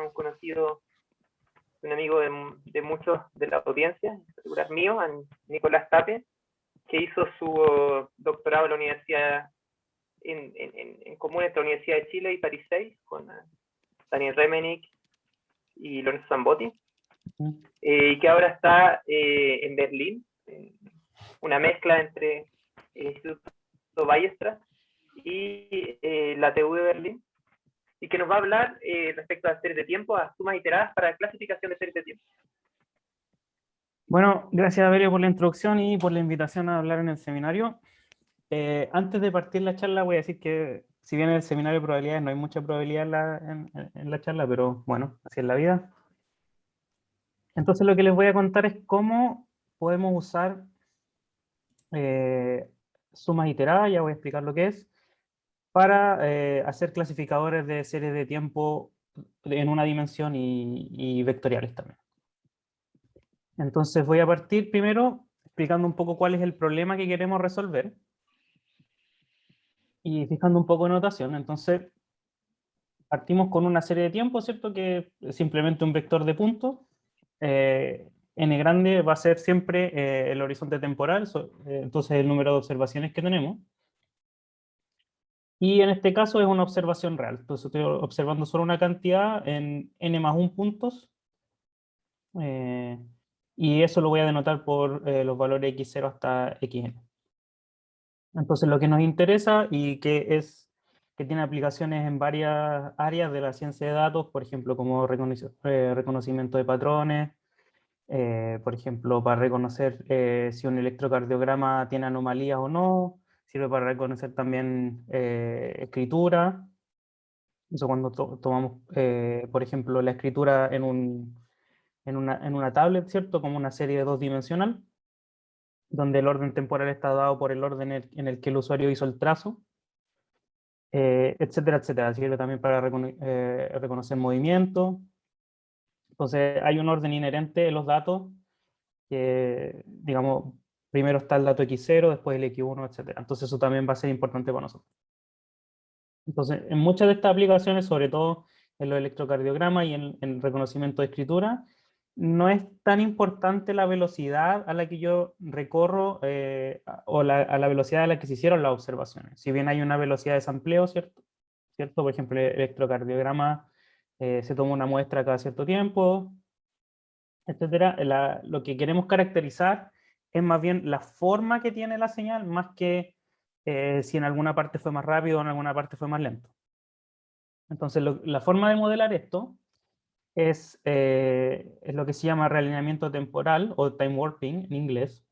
un conocido, un amigo de muchos de la audiencia, en particular mío, a Nicolás Tapia, que hizo su doctorado en la Universidad en común entre la Universidad de Chile y París 6, con Daniel Remenick y Lorenzo Zambotti, y que ahora está en Berlín, una mezcla entre el Instituto Weierstrass y la TU de Berlín, y que nos va a hablar respecto a series de tiempo, a sumas iteradas para clasificación de series de tiempo. Bueno, gracias Avelio por la introducción y por la invitación a hablar en el seminario. Antes de partir la charla voy a decir que si bien en el seminario de probabilidades no hay mucha probabilidad en la charla, pero bueno, así es la vida. Entonces lo que les voy a contar es cómo podemos usar sumas iteradas, ya voy a explicar lo que es, para hacer clasificadores de series de tiempo en una dimensión y vectoriales también. Entonces voy a partir primero explicando un poco cuál es el problema que queremos resolver y fijando un poco de notación. Entonces partimos con una serie de tiempo, ¿cierto? Que es simplemente un vector de puntos. N grande va a ser siempre el horizonte temporal, entonces el número de observaciones que tenemos. Y en este caso es una observación real. Entonces estoy observando solo una cantidad en n más 1 puntos. Y eso lo voy a denotar por los valores x0 hasta xn. Entonces lo que nos interesa y que tiene aplicaciones en varias áreas de la ciencia de datos, por ejemplo, como reconocimiento de patrones, por ejemplo, para reconocer si un electrocardiograma tiene anomalías o no, sirve para reconocer también escritura. Eso cuando tomamos, por ejemplo, la escritura en una tablet, ¿cierto? Como una serie de 2-dimensional, donde el orden temporal está dado por el orden en el que el usuario hizo el trazo, etcétera, etcétera. Sirve también para reconocer movimiento. Entonces, hay un orden inherente en los datos que, digamos, primero está el dato X0, después el X1, etcétera. Entonces, eso también va a ser importante para nosotros. Entonces, en muchas de estas aplicaciones, sobre todo en los electrocardiogramas y en el reconocimiento de escritura, no es tan importante la velocidad a la que yo recorro o a la velocidad a la que se hicieron las observaciones. Si bien hay una velocidad de sampleo, ¿cierto? Por ejemplo, el electrocardiograma se toma una muestra cada cierto tiempo, etcétera. Lo que queremos caracterizar es más bien la forma que tiene la señal, más que si en alguna parte fue más rápido o en alguna parte fue más lento. Entonces, la forma de modelar esto es lo que se llama realineamiento temporal o time warping en inglés.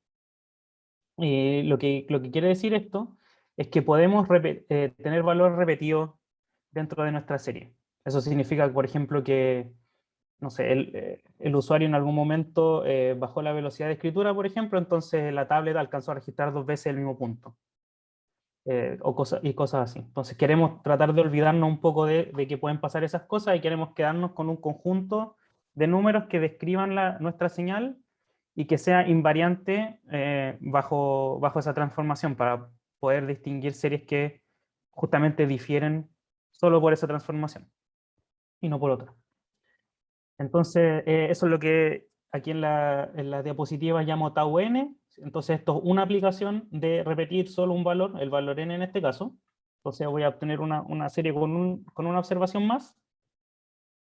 Lo que quiere decir esto es que podemos tener valor repetido dentro de nuestra serie. Eso significa, por ejemplo, que no sé, el usuario en algún momento bajó la velocidad de escritura, por ejemplo, entonces la tablet alcanzó a registrar 2 veces el mismo punto. Y cosas así. Entonces queremos tratar de olvidarnos un poco de que pueden pasar esas cosas y queremos quedarnos con un conjunto de números que describan nuestra señal y que sea invariante bajo esa transformación para poder distinguir series que justamente difieren solo por esa transformación y no por otra. Entonces, eso es lo que aquí en la diapositiva llamo tau n. Entonces, esto es una aplicación de repetir solo un valor, el valor n en este caso. Entonces, voy a obtener una serie con una observación más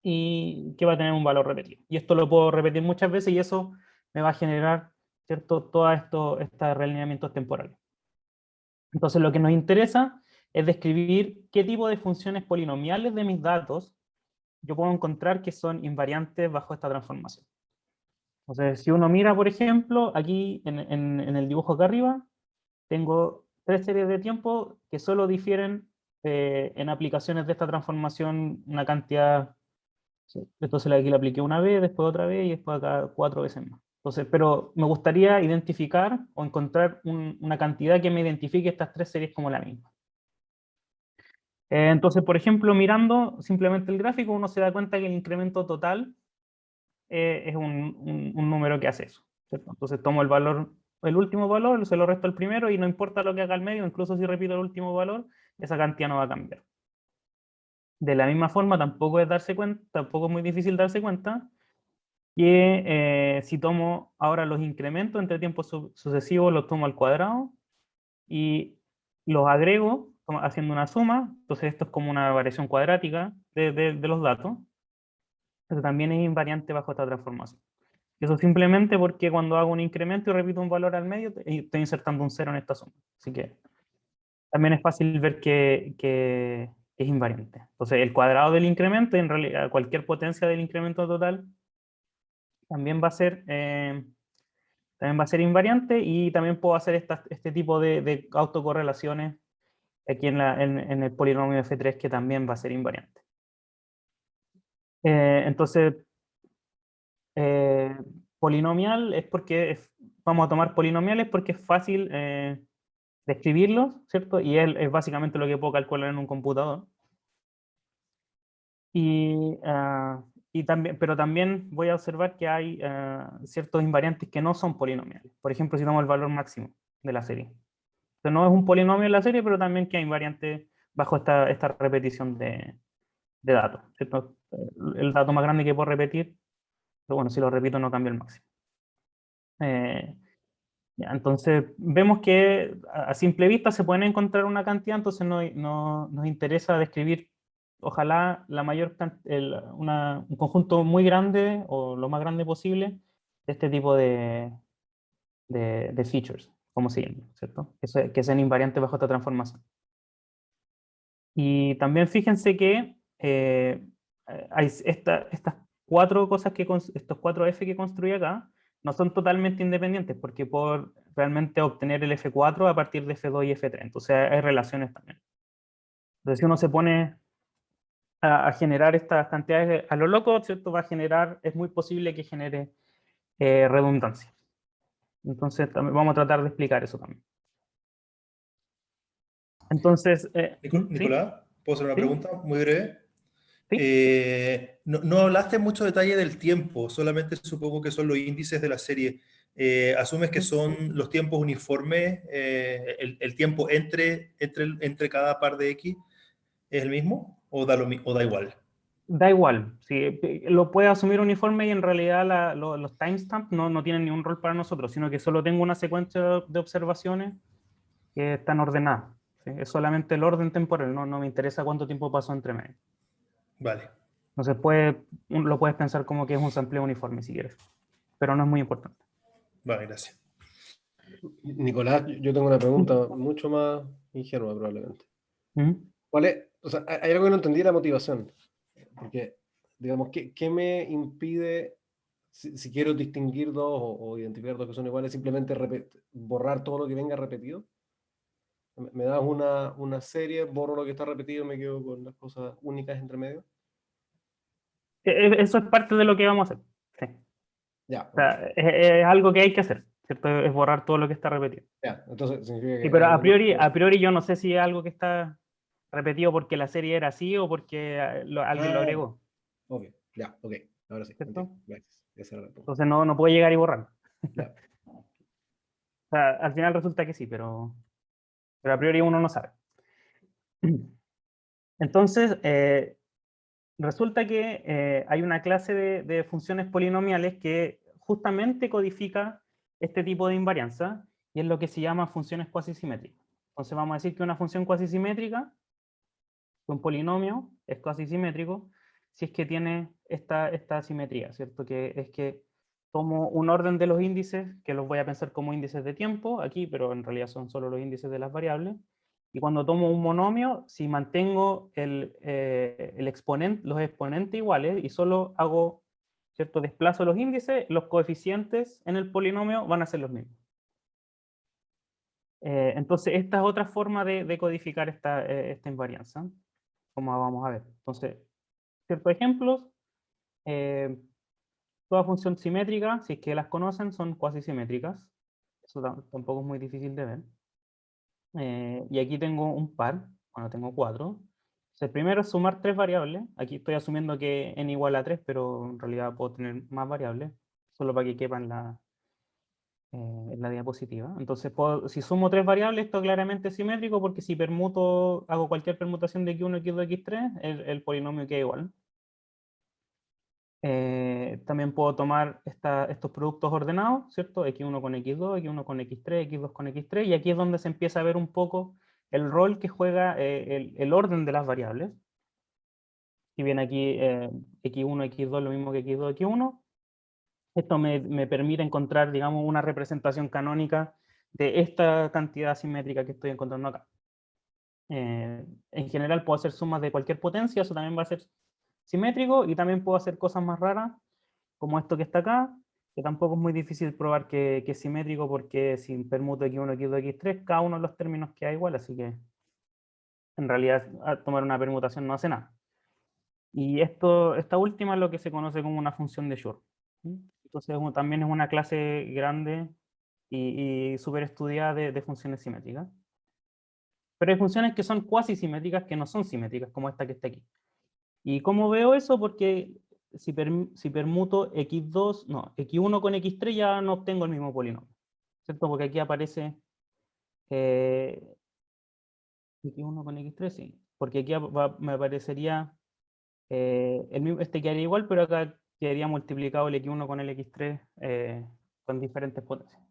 y que va a tener un valor repetido. Y esto lo puedo repetir muchas veces y eso me va a generar, ¿cierto?, todos estos realineamientos temporales. Entonces, lo que nos interesa es describir qué tipo de funciones polinomiales de mis datos yo puedo encontrar que son invariantes bajo esta transformación. Entonces, si uno mira, por ejemplo, aquí en el dibujo acá arriba, tengo 3 series de tiempo que solo difieren en aplicaciones de esta transformación una cantidad. Entonces aquí le apliqué una vez, después otra vez y después acá 4 veces más. Entonces, pero me gustaría identificar o encontrar una cantidad que me identifique estas 3 series como la misma. Entonces, por ejemplo, mirando simplemente el gráfico, uno se da cuenta que el incremento total es un número que hace eso, ¿cierto? Entonces tomo el último valor, se lo resto al primero y no importa lo que haga al medio, incluso si repito el último valor, esa cantidad no va a cambiar. De la misma forma, tampoco es muy difícil darse cuenta que si tomo ahora los incrementos entre tiempos sucesivos, los tomo al cuadrado y los agrego haciendo una suma. Entonces esto es como una variación cuadrática de los datos. Eso también es invariante bajo esta transformación. Eso simplemente porque cuando hago un incremento y repito un valor al medio, estoy insertando un cero en esta suma. Así que también es fácil ver que es invariante. Entonces el cuadrado del incremento, en realidad cualquier potencia del incremento total, también va a ser, también va a ser invariante, y también puedo hacer este tipo de autocorrelaciones aquí en el polinomio f3, que también va a ser invariante. Entonces, polinomial es porque vamos a tomar polinomiales porque es fácil describirlos, ¿cierto? Y es básicamente lo que puedo calcular en un computador. Y también, pero también voy a observar que hay ciertos invariantes que no son polinomiales. Por ejemplo, si tomo el valor máximo de la serie. Entonces, no es un polinomio en la serie, pero también que hay invariantes bajo esta repetición de datos, ¿cierto? El dato más grande que puedo repetir, pero bueno, si lo repito no cambia el máximo. Ya, entonces, vemos que a simple vista se pueden encontrar una cantidad, entonces nos interesa describir, ojalá, un conjunto muy grande, o lo más grande posible, de este tipo de features, como se llama, ¿cierto? Que sean invariantes bajo esta transformación. Y también fíjense que hay estas cuatro cosas estos cuatro F que construí acá, no son totalmente independientes, porque puedo realmente obtener el F4 a partir de F2 y F3. Entonces hay relaciones también. Entonces si uno se pone a generar estas cantidades a lo loco, ¿cierto? Es muy posible que genere redundancia. Entonces también vamos a tratar de explicar eso también. Entonces, ¿sí? Nicolás, ¿puedo hacer una ¿Sí? pregunta muy breve? ¿Sí? No hablaste mucho detalle del tiempo, solamente supongo que son los índices de la serie. ¿Asumes que son los tiempos uniformes? El tiempo entre cada par de X es el mismo? ¿O o da igual? Da igual, sí, lo puede asumir uniforme, y en realidad los timestamps no tienen ningún rol para nosotros, sino que solo tengo una secuencia de observaciones que están ordenadas. ¿Sí? Es solamente el orden temporal, no me interesa cuánto tiempo pasó entre medio. Vale. Entonces lo puedes pensar como que es un sampleo uniforme si quieres, pero no es muy importante. Vale, gracias. Nicolás, yo tengo una pregunta mucho más ingenua probablemente. ¿Mm? ¿Cuál es? O sea, hay algo que no entendí, la motivación. Porque, digamos, ¿qué me impide, si quiero distinguir dos o identificar dos que son iguales, simplemente borrar todo lo que venga repetido? ¿Me das una serie, borro lo que está repetido, me quedo con las cosas únicas entre medio? Eso es parte de lo que vamos a hacer. Sí. Ya, O sea, es algo que hay que hacer, ¿cierto? Es borrar todo lo que está repetido. ya, entonces significa Sí, que pero hay algo a priori yo no sé si es algo que está repetido porque la serie era así o porque alguien lo agregó, ok, ya, ok, ahora sí, ¿cierto? entiendo, gracias. Esa era la pregunta. Entonces no puede llegar y borrar. Ya. O sea, al final resulta que sí, pero a priori uno no sabe. Entonces, resulta que hay una clase de funciones polinomiales que justamente codifica este tipo de invarianza, y es lo que se llama funciones cuasisimétricas. Entonces vamos a decir que una función cuasisimétrica, un polinomio, es cuasisimétrico si es que tiene esta simetría, ¿cierto? Que es que tomo un orden de los índices, que los voy a pensar como índices de tiempo aquí, pero en realidad son solo los índices de las variables. Y cuando tomo un monomio, si mantengo los exponentes iguales y solo hago, ¿cierto? Desplazo los índices, los coeficientes en el polinomio van a ser los mismos. Entonces, esta es otra forma de codificar esta invarianza, como vamos a ver. Entonces, ciertos ejemplos, eh, toda función simétrica, si es que las conocen, son cuasi simétricas. Eso tampoco es muy difícil de ver. Y aquí tengo un par, bueno, tengo cuatro. Entonces, primero es sumar tres variables. Aquí estoy asumiendo que n igual a 3, pero en realidad puedo tener más variables, solo para que quepan en la diapositiva. Entonces, si sumo tres variables, esto claramente es simétrico, porque si permuto, hago cualquier permutación de x1, x2, x3, el polinomio queda igual. También puedo tomar estos productos ordenados, ¿cierto? X1 con X2, X1 con X3, X2 con X3, y aquí es donde se empieza a ver un poco el rol que juega el orden de las variables. Si bien aquí X1, X2 lo mismo que X2, X1, esto me permite encontrar, digamos, una representación canónica de esta cantidad simétrica que estoy encontrando acá. En general puedo hacer sumas de cualquier potencia, eso también va a ser simétrico, y también puedo hacer cosas más raras, como esto que está acá, que tampoco es muy difícil probar que es simétrico, porque si permuto X1, X2, X3, cada uno de los términos queda igual, así que en realidad tomar una permutación no hace nada. Y esta última es lo que se conoce como una función de Schur. Entonces también es una clase grande y súper estudiada de funciones simétricas. Pero hay funciones que son cuasi simétricas, que no son simétricas, como esta que está aquí. ¿Y cómo veo eso? Porque si permuto x2, no, x1 con x3 ya no obtengo el mismo polinomio, ¿cierto? Porque aquí aparece x1 con x3, sí. Porque aquí me aparecería este quedaría igual, pero acá quedaría multiplicado el x1 con el x3 con diferentes potencias.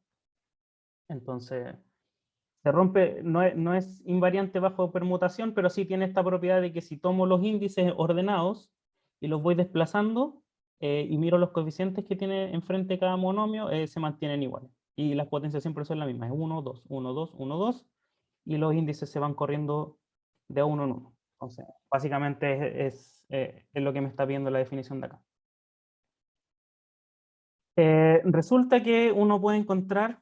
Entonces, se rompe, no es invariante bajo permutación, pero sí tiene esta propiedad de que si tomo los índices ordenados y los voy desplazando y miro los coeficientes que tiene enfrente cada monomio, se mantienen iguales. Y las potencias siempre son las mismas, es 1, 2, 1, 2, 1, 2, y los índices se van corriendo de 1 en 1. Entonces, básicamente es lo que me está viendo la definición de acá. Resulta que uno puede encontrar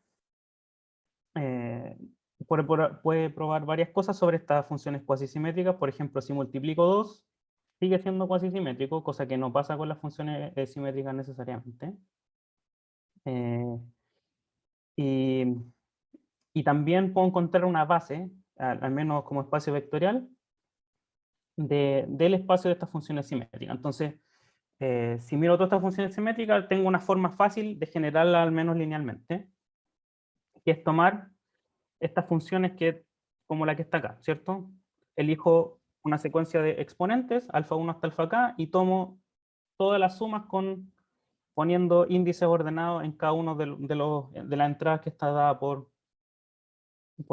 puede probar varias cosas sobre estas funciones cuasisimétricas. Por ejemplo, si multiplico 2, sigue siendo cuasisimétrico, cosa que no pasa con las funciones simétricas necesariamente. Y, y también puedo encontrar una base, al menos como espacio vectorial, del espacio de estas funciones simétricas. Entonces, si miro todas estas funciones simétricas, tengo una forma fácil de generarla al menos linealmente, que es tomar estas funciones como la que está acá, ¿cierto? Elijo una secuencia de exponentes, alfa 1 hasta alfa k, y tomo todas las sumas poniendo índices ordenados en cada uno de las entradas que está dada por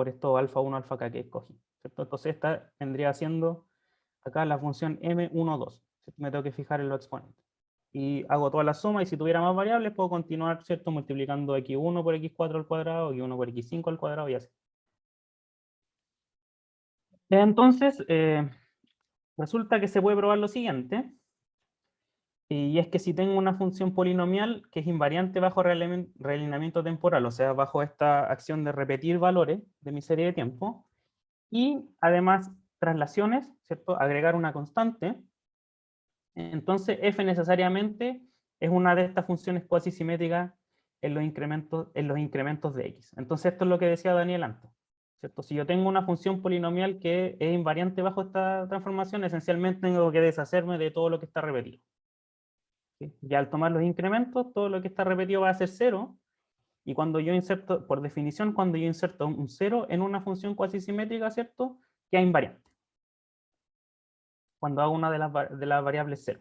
esto alfa 1, alfa k que escogí, ¿cierto? Entonces esta vendría siendo acá la función m12, ¿cierto? Me tengo que fijar en los exponentes. Y hago toda la suma, y si tuviera más variables puedo continuar, ¿cierto? Multiplicando x1 por x4 al cuadrado, x1 por x5 al cuadrado, y así. Entonces, resulta que se puede probar lo siguiente, y es que si tengo una función polinomial que es invariante bajo realineamiento temporal, o sea, bajo esta acción de repetir valores de mi serie de tiempo, y además traslaciones, ¿cierto? Agregar una constante, entonces f necesariamente es una de estas funciones cuasi simétricas en los incrementos de x. Entonces esto es lo que decía Daniel antes, ¿cierto? Si yo tengo una función polinomial que es invariante bajo esta transformación, esencialmente tengo que deshacerme de todo lo que está repetido. ¿Sí? Y al tomar los incrementos, todo lo que está repetido va a ser 0, y cuando yo inserto, por definición, cuando yo inserto un 0 en una función cuasi simétrica, ¿cierto? Queda invariante. Cuando hago una de las variables 0.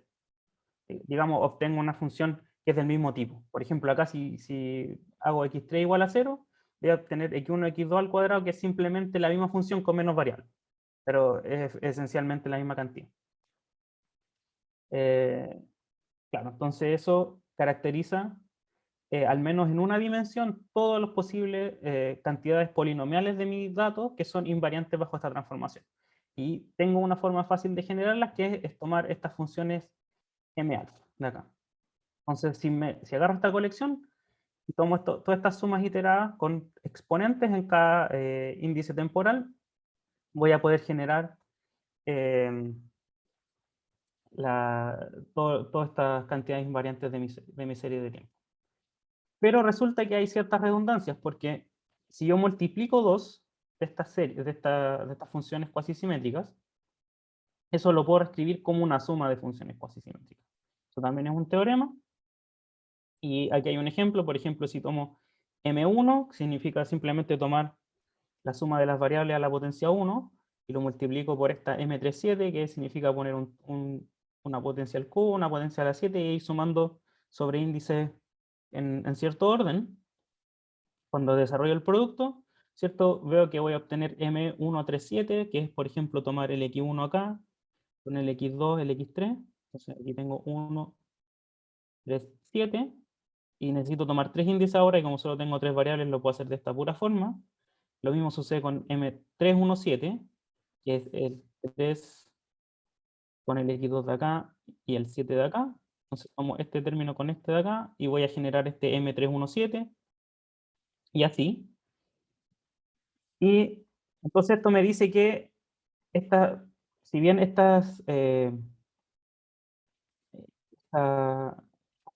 Digamos, obtengo una función que es del mismo tipo. Por ejemplo, acá si hago x3 igual a 0, voy a obtener x1, x2 al cuadrado, que es simplemente la misma función con menos variables, pero es esencialmente la misma cantidad. Claro, entonces eso caracteriza, al menos en una dimensión, todas las posibles cantidades polinomiales de mis datos que son invariantes bajo esta transformación. Y tengo una forma fácil de generarlas, que es tomar estas funciones m alfa de acá. Entonces, si agarro esta colección y tomo todas estas sumas iteradas con exponentes en cada índice temporal, voy a poder generar todas estas cantidades invariantes de mi serie de tiempo. Pero resulta que hay ciertas redundancias, porque si yo multiplico dos de estas funciones cuasi simétricas, eso lo puedo escribir como una suma de funciones cuasi simétricas. Eso también es un teorema. Y aquí hay un ejemplo. Por ejemplo, si tomo M1 significa simplemente tomar la suma de las variables a la potencia 1 y lo multiplico por esta M37, que significa poner una potencia al cubo, una potencia a la 7 y ir sumando sobre índices en cierto orden. Cuando desarrollo el producto, ¿cierto? Veo que voy a obtener M137, que es, por ejemplo, tomar el X1 acá, con el X2, el X3. Entonces aquí tengo 1, 3, 7. Y necesito tomar 3 índices ahora, y como solo tengo 3 variables, lo puedo hacer de esta pura forma. Lo mismo sucede con M317, que es el 3 con el X2 de acá y el 7 de acá. Entonces tomo este término con este de acá y voy a generar este M317 y así. Y entonces esto me dice que si bien estas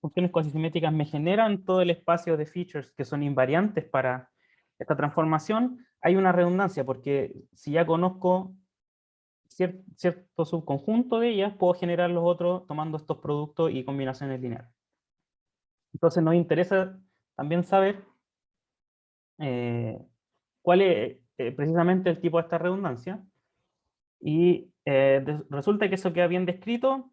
funciones cuasisimétricas me generan todo el espacio de features que son invariantes para esta transformación, hay una redundancia, porque si ya conozco cierto subconjunto de ellas, puedo generar los otros tomando estos productos y combinaciones lineales. Entonces nos interesa también saber cuál es precisamente el tipo de esta redundancia, y resulta que eso queda bien descrito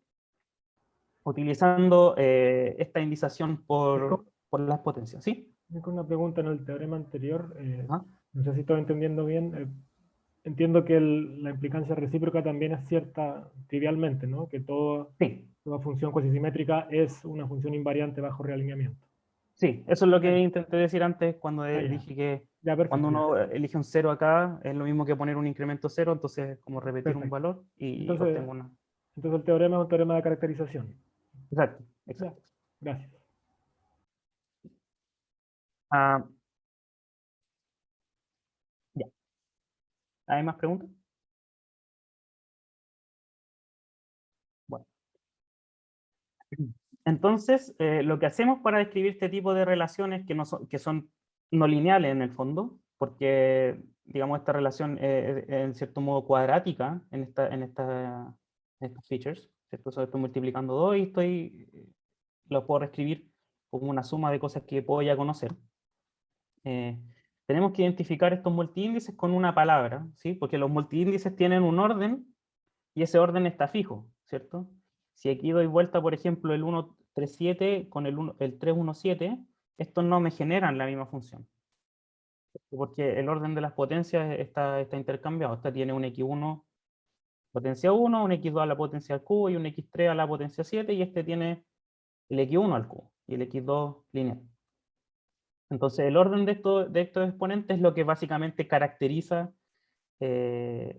utilizando esta indización por las potencias, ¿sí? Con una pregunta en el teorema anterior, Ajá. no sé si estoy entendiendo bien. Entiendo que la implicancia recíproca también es cierta trivialmente, ¿no? Que Sí, toda función cuasisimétrica es una función invariante bajo realineamiento. sí, eso es lo que Ya. intenté decir antes cuando Ya. dije que Ya, perfecto. cuando uno Ya. elige un 0 acá, es lo mismo que poner un incremento 0, entonces es como repetir un Perfecto. valor y Entonces, obtengo una. el teorema es un teorema de caracterización. Exacto, Ya, exacto. gracias. Ah, ya. ¿Hay más preguntas? Bueno. Entonces, lo que hacemos para describir este tipo de relaciones que son no lineales en el fondo, porque, digamos, esta relación es en cierto modo cuadrática en estos features, ¿cierto? Solo estoy multiplicando 2 y lo puedo reescribir como una suma de cosas que puedo ya conocer. Tenemos que identificar estos multiíndices con una palabra, ¿sí? Porque los multiíndices tienen un orden y ese orden está fijo, ¿cierto? Si aquí doy vuelta, por ejemplo, el 137 con el 317, estos no me generan la misma función, porque el orden de las potencias está intercambiado. Esta tiene un x1 potencia 1, un x2 a la potencia al cubo y un x3 a la potencia 7, y este tiene el x1 al cubo y el x2 lineal. Entonces el orden de estos exponentes es lo que básicamente caracteriza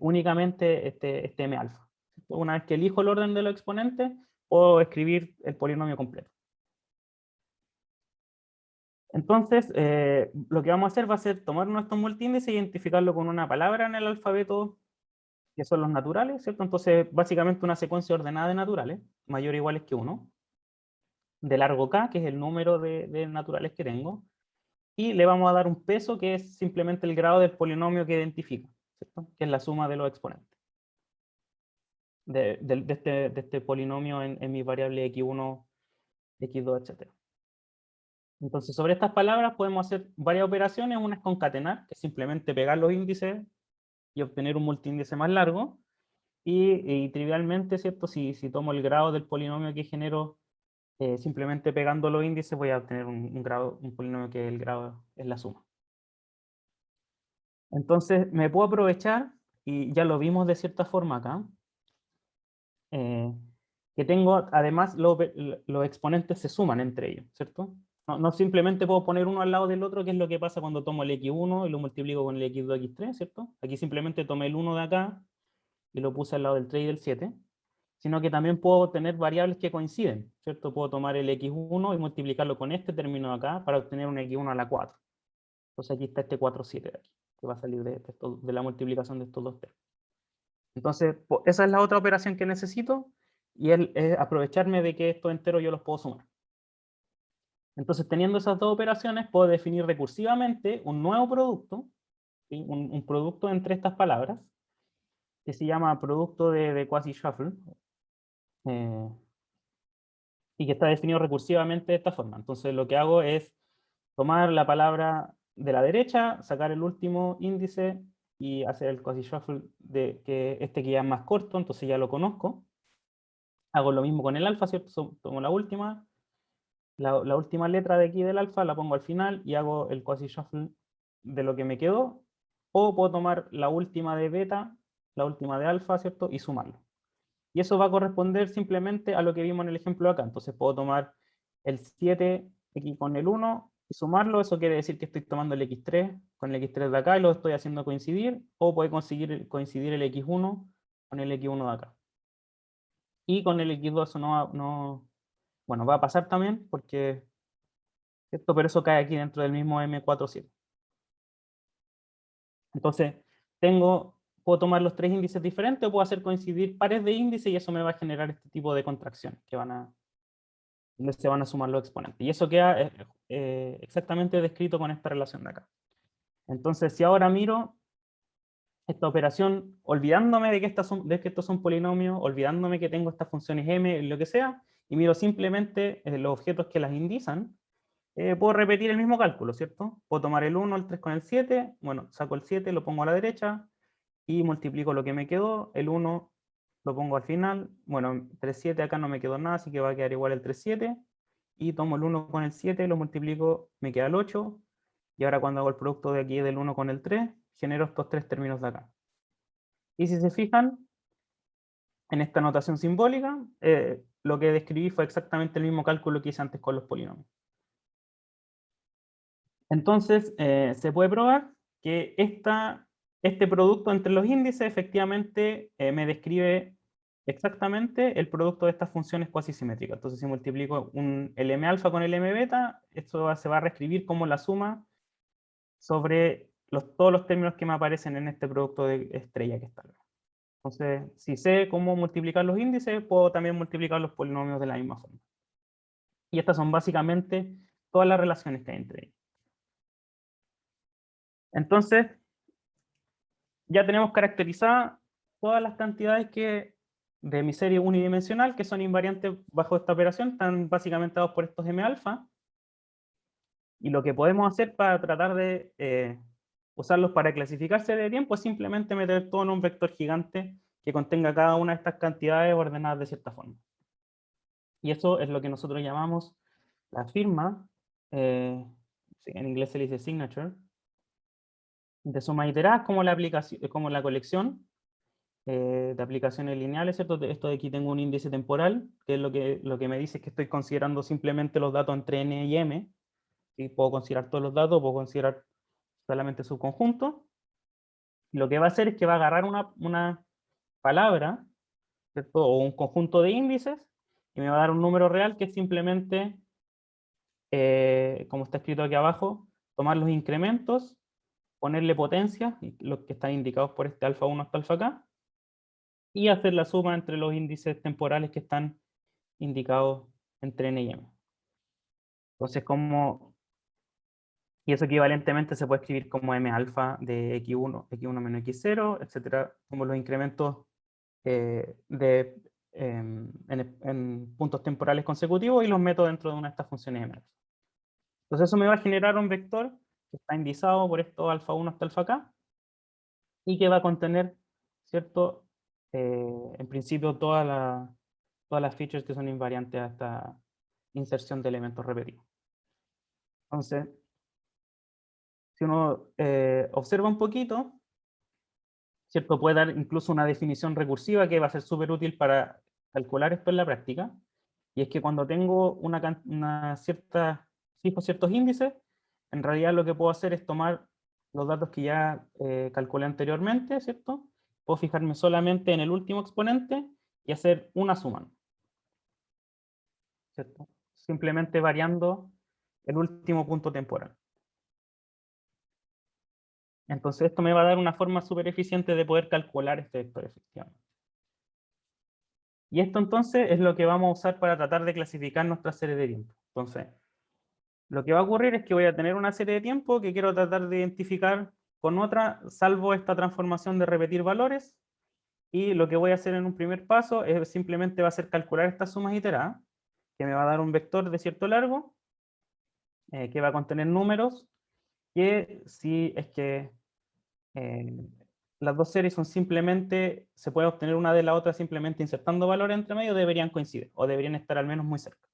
únicamente este M alfa. Una vez que elijo el orden de los exponentes, puedo escribir el polinomio completo. Entonces, lo que vamos a hacer va a ser tomar nuestros multiíndices e identificarlo con una palabra en el alfabeto, que son los naturales, ¿cierto? Entonces, básicamente una secuencia ordenada de naturales, mayor o iguales que 1, de largo K, que es el número de naturales que tengo, y le vamos a dar un peso, que es simplemente el grado del polinomio que identifica, ¿cierto? Que es la suma de los exponentes de este polinomio en mi variable x1, x2, etc. Entonces, sobre estas palabras podemos hacer varias operaciones. Una es concatenar, que es simplemente pegar los índices y obtener un multiíndice más largo. Y trivialmente, ¿cierto? Si tomo el grado del polinomio que genero simplemente pegando los índices, voy a obtener un polinomio que el grado es la suma. Entonces, me puedo aprovechar, y ya lo vimos de cierta forma acá, que tengo, además, los exponentes se suman entre ellos, ¿cierto? No simplemente puedo poner uno al lado del otro, que es lo que pasa cuando tomo el x1 y lo multiplico con el x2, x3, ¿cierto? Aquí simplemente tomé el 1 de acá y lo puse al lado del 3 y del 7, sino que también puedo tener variables que coinciden, ¿cierto? Puedo tomar el x1 y multiplicarlo con este término de acá para obtener un x1 a la 4. Entonces aquí está este 4, 7 de aquí, que va a salir de la multiplicación de estos dos términos. Entonces, esa es la otra operación que necesito, y es aprovecharme de que estos enteros yo los puedo sumar. Entonces, teniendo esas dos operaciones, puedo definir recursivamente un nuevo producto, ¿sí? Un producto entre estas palabras, que se llama producto de quasi-shuffle, y que está definido recursivamente de esta forma. Entonces, lo que hago es tomar la palabra de la derecha, sacar el último índice y hacer el quasi shuffle de que ya es más corto, entonces ya lo conozco. Hago lo mismo con el alfa, ¿cierto? Tomo la última letra de aquí del alfa, la pongo al final y hago el quasi shuffle de lo que me quedó. O puedo tomar la última de beta, la última de alfa, ¿cierto? Y sumarlo. Y eso va a corresponder simplemente a lo que vimos en el ejemplo de acá. Entonces puedo tomar el 7 aquí con el 1 y sumarlo. Eso quiere decir que estoy tomando el x3 con el x3 de acá y lo estoy haciendo coincidir. O puede coincidir el x1 con el x1 de acá. Y con el x2 eso bueno, va a pasar también porque esto, pero eso cae aquí dentro del mismo M47. Entonces, puedo tomar los tres índices diferentes o puedo hacer coincidir pares de índices y eso me va a generar este tipo de contracciones donde se van a sumar los exponentes. Y eso queda exactamente descrito con esta relación de acá. Entonces, si ahora miro esta operación, olvidándome de que estos son polinomios, olvidándome que tengo estas funciones m, lo que sea, y miro simplemente los objetos que las indizan, puedo repetir el mismo cálculo, ¿cierto? Puedo tomar el 1, el 3 con el 7, bueno, saco el 7, lo pongo a la derecha, y multiplico lo que me quedó, el 1 lo pongo al final, bueno, 3,7 acá no me quedó nada, así que va a quedar igual el 3,7, y tomo el 1 con el 7, lo multiplico, me queda el 8, y ahora cuando hago el producto de aquí del 1 con el 3, genero estos tres términos de acá. Y si se fijan, en esta notación simbólica, lo que describí fue exactamente el mismo cálculo que hice antes con los polinomios. Entonces, se puede probar que este producto entre los índices efectivamente me describe exactamente el producto de estas funciones cuasi simétricas. Entonces, si multiplico el m alfa con el m beta, esto se va a reescribir como la suma sobre todos los términos que me aparecen en este producto de estrella que está acá. Entonces, si sé cómo multiplicar los índices, puedo también multiplicar los polinomios de la misma forma. Y estas son básicamente todas las relaciones que hay entre ellos. Entonces, ya tenemos caracterizadas todas las cantidades de mi serie unidimensional que son invariantes bajo esta operación, están básicamente dados por estos m alfa. Y lo que podemos hacer para tratar de usarlos para clasificar serie de tiempo es simplemente meter todo en un vector gigante que contenga cada una de estas cantidades ordenadas de cierta forma. Y eso es lo que nosotros llamamos la firma, en inglés se le dice signature, de sumas iteradas como la colección de aplicaciones lineales, ¿cierto? Esto de aquí tengo un índice temporal, que es lo que me dice es que estoy considerando simplemente los datos entre n y m, y puedo considerar todos los datos, puedo considerar solamente su conjunto. Y lo que va a hacer es que va a agarrar una palabra, ¿cierto? O un conjunto de índices, y me va a dar un número real que es simplemente, como está escrito aquí abajo, tomar los incrementos, ponerle potencia, los que están indicados por este alfa 1 hasta alfa k, y hacer la suma entre los índices temporales que están indicados entre n y m. Entonces, y eso equivalentemente se puede escribir como m alfa de x1 menos x0, etcétera, como los incrementos en puntos temporales consecutivos y los meto dentro de una de estas funciones m alfa. Entonces eso me va a generar un vector que está indizado por esto alfa 1 hasta alfa k y que va a contener, ¿cierto? En principio todas las features que son invariantes a esta inserción de elementos repetidos. Entonces, si uno observa un poquito, ¿cierto? Puede dar incluso una definición recursiva que va a ser súper útil para calcular esto en la práctica. Y es que cuando tengo fijo ciertos índices, en realidad lo que puedo hacer es tomar los datos que ya calculé anteriormente, ¿cierto? Puedo fijarme solamente en el último exponente y hacer una suma, ¿cierto? Simplemente variando el último punto temporal. Entonces esto me va a dar una forma súper eficiente de poder calcular este vector efectivamente. Y esto entonces es lo que vamos a usar para tratar de clasificar nuestra serie de tiempo. Entonces, lo que va a ocurrir es que voy a tener una serie de tiempo que quiero tratar de identificar con otra, salvo esta transformación de repetir valores. Y lo que voy a hacer en un primer paso es simplemente va a ser calcular estas sumas iteradas, que me va a dar un vector de cierto largo, que va a contener números, que si es que las dos series son simplemente, se puede obtener una de la otra simplemente insertando valores entre medio, deberían coincidir, o deberían estar al menos muy cerca.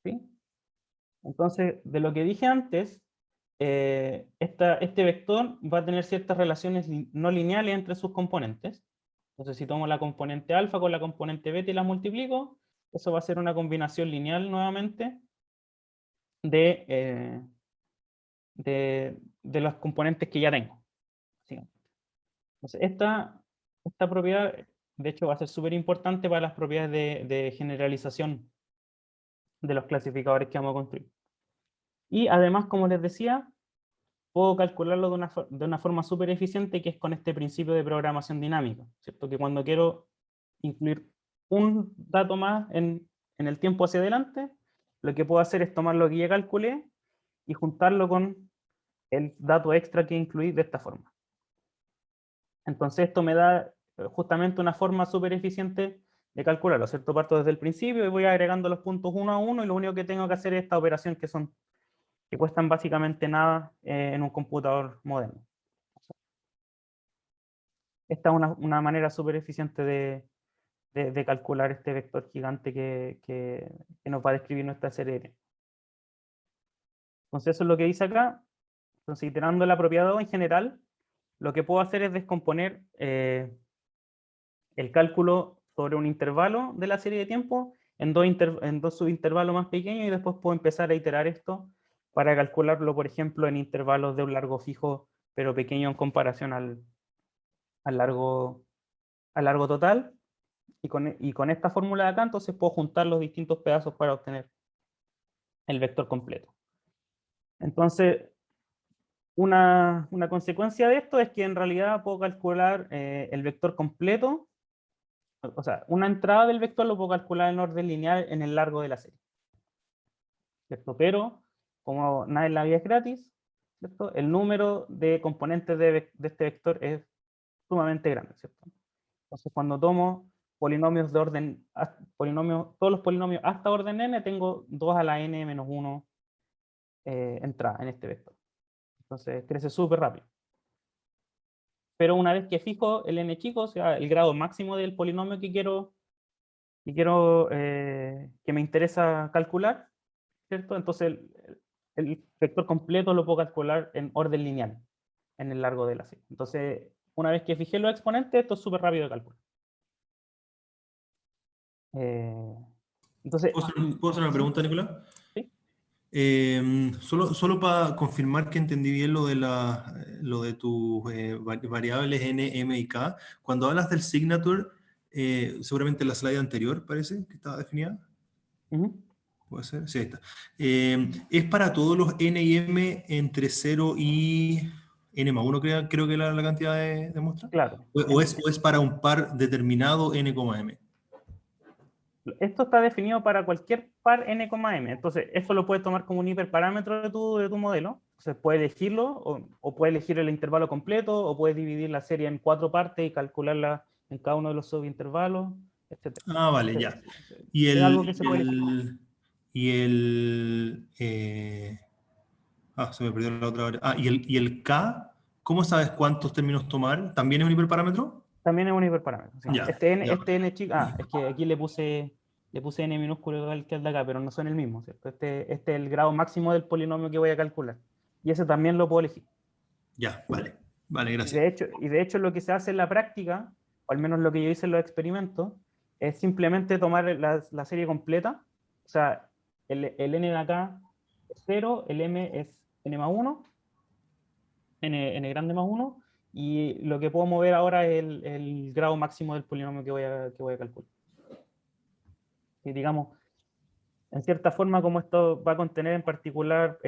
¿Sí? Entonces, de lo que dije antes, este vector va a tener ciertas relaciones no lineales entre sus componentes. Entonces, si tomo la componente alfa con la componente beta y las multiplico, eso va a ser una combinación lineal nuevamente de, de los componentes que ya tengo. ¿Sí? Entonces, esta propiedad, de hecho, va a ser súper importante para las propiedades de generalización de los clasificadores que vamos a construir. Y además, como les decía, puedo calcularlo de una forma súper eficiente, que es con este principio de programación dinámica, ¿cierto? Que cuando quiero incluir un dato más en el tiempo hacia adelante, lo que puedo hacer es tomar lo que ya calculé y juntarlo con el dato extra que incluí de esta forma. Entonces esto me da justamente una forma súper eficiente de calcularlo, ¿cierto? Parto desde el principio y voy agregando los puntos uno a uno, y lo único que tengo que hacer es esta operación que cuestan básicamente nada en un computador moderno. Esta es una manera súper eficiente de calcular este vector gigante que nos va a describir nuestra serie de tiempo. Entonces eso es lo que dice acá. Entonces, iterando la propiedad O en general, lo que puedo hacer es descomponer el cálculo sobre un intervalo de la serie de tiempo en dos subintervalos más pequeños, y después puedo empezar a iterar esto para calcularlo, por ejemplo, en intervalos de un largo fijo, pero pequeño en comparación al largo total. Y con esta fórmula de acá, entonces puedo juntar los distintos pedazos para obtener el vector completo. Entonces, una consecuencia de esto es que en realidad puedo calcular el vector completo, o sea, una entrada del vector lo puedo calcular en orden lineal en el largo de la serie, ¿cierto? Pero, como nada en la vida es gratis, ¿cierto? El número de componentes de este vector es sumamente grande, ¿cierto? Entonces, cuando tomo polinomios de orden, todos los polinomios hasta orden n, tengo 2 a la n menos 1 entrada en este vector. Entonces, crece súper rápido. Pero una vez que fijo el n chico, o sea, el grado máximo del polinomio que me interesa calcular, ¿cierto? Entonces, el vector completo lo puedo calcular en orden lineal, en el largo de la serie. Entonces, una vez que fijé los exponentes, esto es súper rápido de calcular. Entonces, ¿Puedo hacer una pregunta, Nicolás? ¿sí? Solo para confirmar que entendí bien lo de tus variables n, m y k. Cuando hablas del signature, seguramente en la slide anterior parece que estaba definida. ¿Puede ser? Sí, ahí está. ¿Es para todos los n y m entre 0 y n más 1, creo que la cantidad de muestras? Claro. ¿O es para un par determinado n, m? Esto está definido para cualquier par n, m. Entonces, eso lo puedes tomar como un hiperparámetro de tu modelo. Entonces, puedes elegirlo, o puedes elegir el intervalo completo, o puedes dividir la serie en 4 partes y calcularla en cada uno de los subintervalos, etc. Ah, vale, ya. Es algo que se puede elegir. Se me perdió la otra hora. ¿Y el K? ¿Cómo sabes cuántos términos tomar? ¿También es un hiperparámetro? También es un hiperparámetro. Sí. Ya, Este ya. n chico, es que aquí le puse n minúsculo igual que el de acá, pero no son el mismo, ¿cierto? Este es el grado máximo del polinomio que voy a calcular. Y ese también lo puedo elegir. Ya, vale. Vale, Y gracias. de hecho lo que se hace en la práctica, o al menos lo que yo hice en los experimentos, es simplemente tomar la serie completa. O sea, el n de acá es 0, el m es n más 1, n grande más 1, y lo que puedo mover ahora es el grado máximo del polinomio que voy a calcular. Y digamos, en cierta forma, como esto va a contener en particular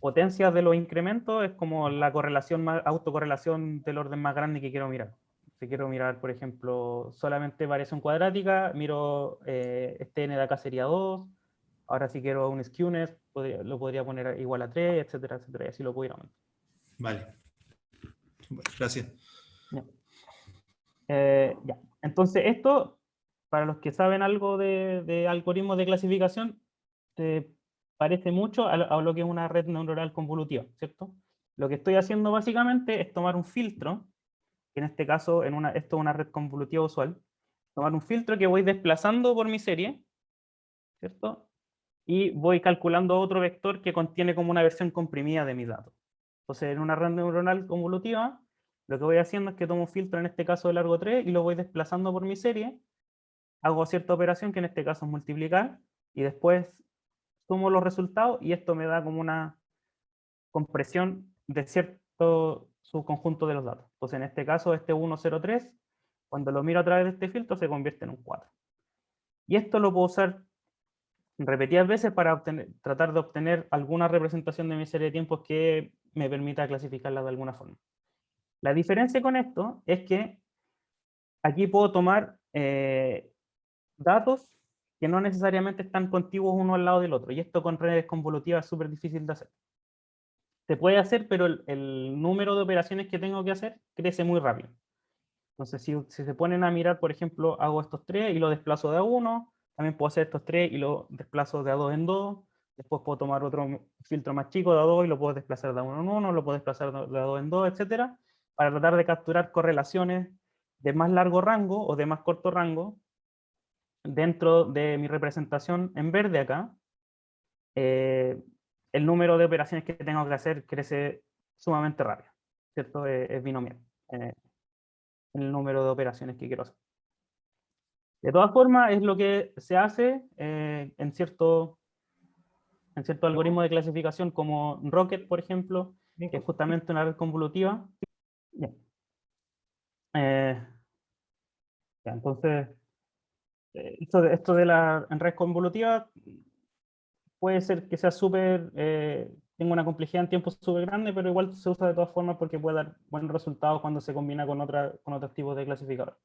potencias de los incrementos, es como la autocorrelación del orden más grande que quiero mirar. Si quiero mirar, por ejemplo, solamente variación cuadrática, miro este n de acá sería 2. Ahora si quiero un skewness, lo podría poner igual a 3, etcétera, etcétera, y así lo pudiera aumentar. Vale. Bueno, gracias. Ya. Ya. Entonces esto, para los que saben algo de algoritmos de clasificación, parece mucho a lo que es una red neuronal convolutiva, ¿cierto? Lo que estoy haciendo básicamente es tomar un filtro, que en este caso esto es una red convolutiva usual, tomar un filtro que voy desplazando por mi serie, ¿cierto? Y voy calculando otro vector que contiene como una versión comprimida de mis datos. Entonces, en una red neuronal convolutiva, lo que voy haciendo es que tomo un filtro, en este caso de largo 3, y lo voy desplazando por mi serie, hago cierta operación, que en este caso es multiplicar, y después sumo los resultados, y esto me da como una compresión de cierto subconjunto de los datos. Entonces, en este caso, este 103, cuando lo miro a través de este filtro, se convierte en un 4. Y esto lo puedo usar repetidas veces para tratar de obtener alguna representación de mi serie de tiempos que me permita clasificarla de alguna forma. La diferencia con esto es que aquí puedo tomar datos que no necesariamente están contiguos uno al lado del otro, y esto con redes convolutivas es súper difícil de hacer. Se puede hacer, pero el número de operaciones que tengo que hacer crece muy rápido. Entonces, si se ponen a mirar, por ejemplo, hago estos 3 y lo desplazo de A1, también puedo hacer estos 3 y lo desplazo de A2 en 2, después puedo tomar otro filtro más chico de A2 y lo puedo desplazar de A1 en 1, lo puedo desplazar de A2 en 2, etcétera, para tratar de capturar correlaciones de más largo rango o de más corto rango dentro de mi representación en verde acá. El número de operaciones que tengo que hacer crece sumamente rápido, ¿cierto? Es binomial. El número de operaciones que quiero hacer. De todas formas, es lo que se hace en cierto algoritmo de clasificación como Rocket, por ejemplo, que es justamente una red convolutiva. Bien. Ya, entonces, esto de la red convolutiva puede ser que sea súper, tenga una complejidad en tiempo súper grande, pero igual se usa de todas formas porque puede dar buenos resultados cuando se combina con otros tipos de clasificadores.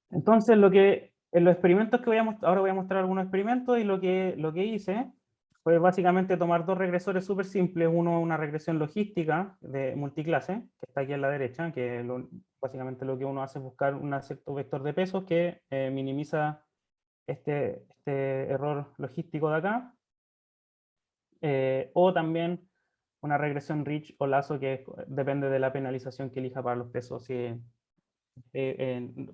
Entonces, en los experimentos que ahora voy a mostrar algunos experimentos, y lo que hice fue básicamente tomar dos regresores súper simples, una regresión logística de multiclase, que está aquí a la derecha, que básicamente lo que uno hace es buscar un cierto vector de pesos que minimiza este error logístico de acá, o también una regresión Rich o lazo que depende de la penalización que elija para los pesos. Si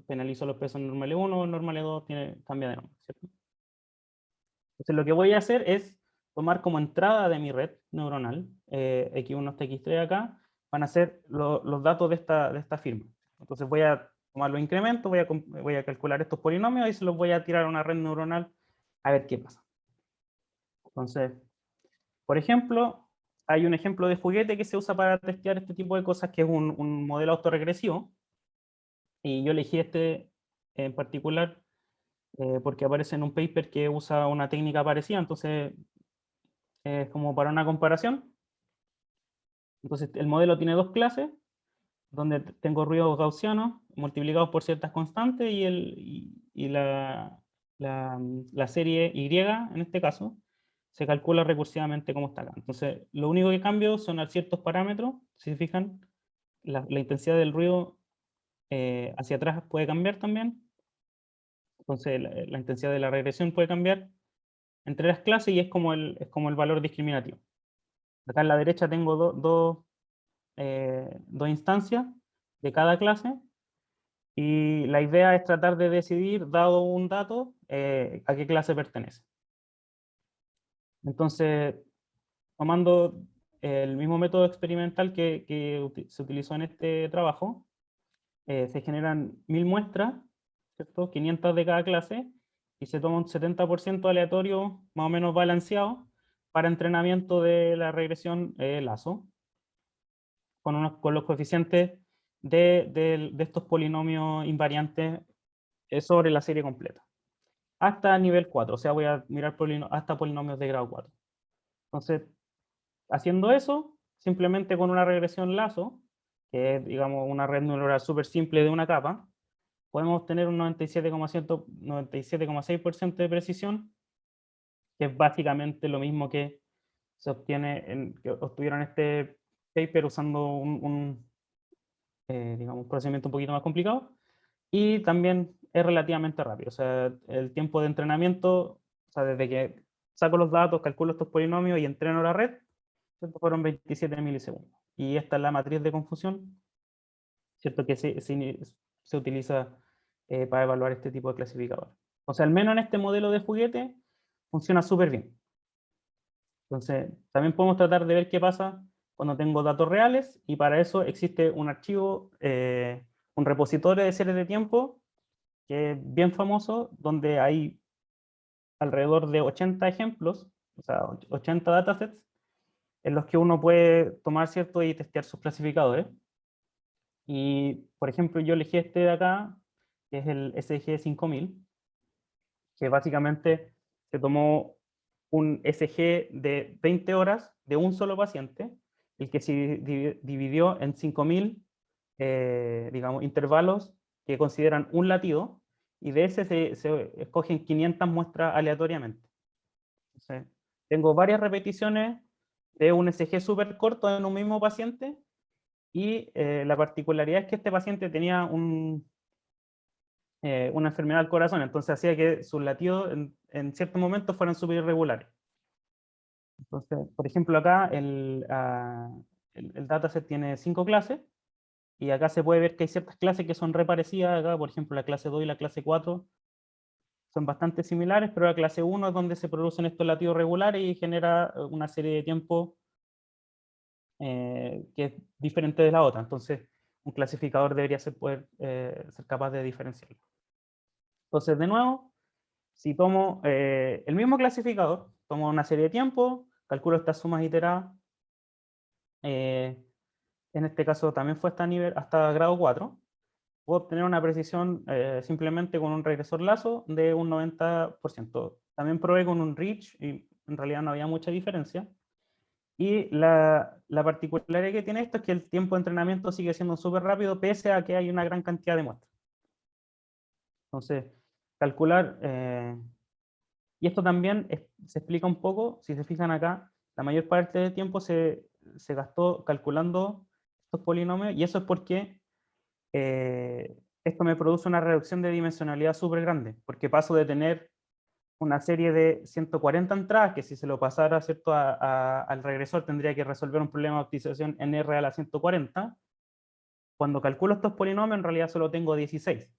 penalizo los pesos en normales 1 o en normales 2, cambia de nombre, ¿cierto? Entonces lo que voy a hacer es tomar como entrada de mi red neuronal, X1 hasta X3 acá, van a ser los datos de esta firma. Entonces voy a tomar los incrementos, voy a calcular estos polinomios y se los voy a tirar a una red neuronal a ver qué pasa. Entonces, por ejemplo, hay un ejemplo de juguete que se usa para testear este tipo de cosas, que es un modelo autorregresivo. Y yo elegí este en particular porque aparece en un paper que usa una técnica parecida, entonces es como para una comparación. Entonces el modelo tiene dos clases, donde tengo ruidos gaussianos multiplicados por ciertas constantes y la serie Y, en este caso, se calcula recursivamente como está acá. Entonces lo único que cambio son ciertos parámetros. Si se fijan, la intensidad del ruido hacia atrás puede cambiar también. Entonces la intensidad de la regresión puede cambiar entre las clases y es como el valor discriminativo. Acá en la derecha tengo dos instancias de cada clase, y la idea es tratar de decidir, dado un dato, a qué clase pertenece. Entonces, tomando el mismo método experimental que se utilizó en este trabajo, se generan 1000 muestras, ¿cierto? 500 de cada clase, y se toma un 70% aleatorio, más o menos balanceado, para entrenamiento de la regresión lazo, con los coeficientes de estos polinomios invariantes sobre la serie completa, hasta nivel 4, o sea, voy a mirar hasta polinomios de grado 4. Entonces, haciendo eso, simplemente con una regresión lazo, que es, digamos, una red neuronal súper simple de una capa, podemos obtener un 97,6% de precisión, que es básicamente lo mismo que se obtiene, que obtuvieron este paper usando digamos, un procedimiento un poquito más complicado, y también es relativamente rápido. O sea, el tiempo de entrenamiento, o sea, desde que saco los datos, calculo estos polinomios y entreno la red, ¿cierto? Fueron 27 milisegundos. Y esta es la matriz de confusión, ¿cierto? Que se utiliza para evaluar este tipo de clasificador. O sea, al menos en este modelo de juguete funciona súper bien. Entonces, también podemos tratar de ver qué pasa cuando tengo datos reales, y para eso existe un archivo, un repositorio de series de tiempo, que es bien famoso, donde hay alrededor de 80 ejemplos, o sea, 80 datasets, en los que uno puede tomar, ¿cierto?, y testear sus clasificadores. Y, por ejemplo, yo elegí este de acá, que es el SG5000, que básicamente se tomó un SG de 20 horas de un solo paciente, el que se dividió en 5000, digamos, intervalos que consideran un latido, y de ese se escogen 500 muestras aleatoriamente. Entonces, tengo varias repeticiones de un SG súper corto en un mismo paciente, y la particularidad es que este paciente tenía una enfermedad del corazón, entonces hacía que sus latidos en ciertos momentos fueran súper irregulares. Entonces, por ejemplo, acá el dataset tiene 5 clases, y acá se puede ver que hay ciertas clases que son reparecidas. Acá, por ejemplo, la clase 2 y la clase 4 son bastante similares, pero la clase 1 es donde se producen estos latidos regulares y genera una serie de tiempo que es diferente de la otra. Entonces, un clasificador debería poder ser capaz de diferenciarlo. Entonces, de nuevo, si tomo el mismo clasificador, tomo una serie de tiempo, calculo estas sumas iteradas, en este caso también fue hasta grado 4, puedo obtener una precisión simplemente con un regresor lazo de un 90%. También probé con un reach y en realidad no había mucha diferencia. Y la particularidad que tiene esto es que el tiempo de entrenamiento sigue siendo súper rápido, pese a que hay una gran cantidad de muestras. Entonces, calcular, y esto también se explica un poco, si se fijan acá, la mayor parte del tiempo se gastó calculando estos polinomios, y eso es porque esto me produce una reducción de dimensionalidad súper grande, porque paso de tener una serie de 140 entradas, que si se lo pasara, ¿cierto?, al regresor tendría que resolver un problema de optimización en R a la 140. Cuando calculo estos polinomios, en realidad solo tengo 16,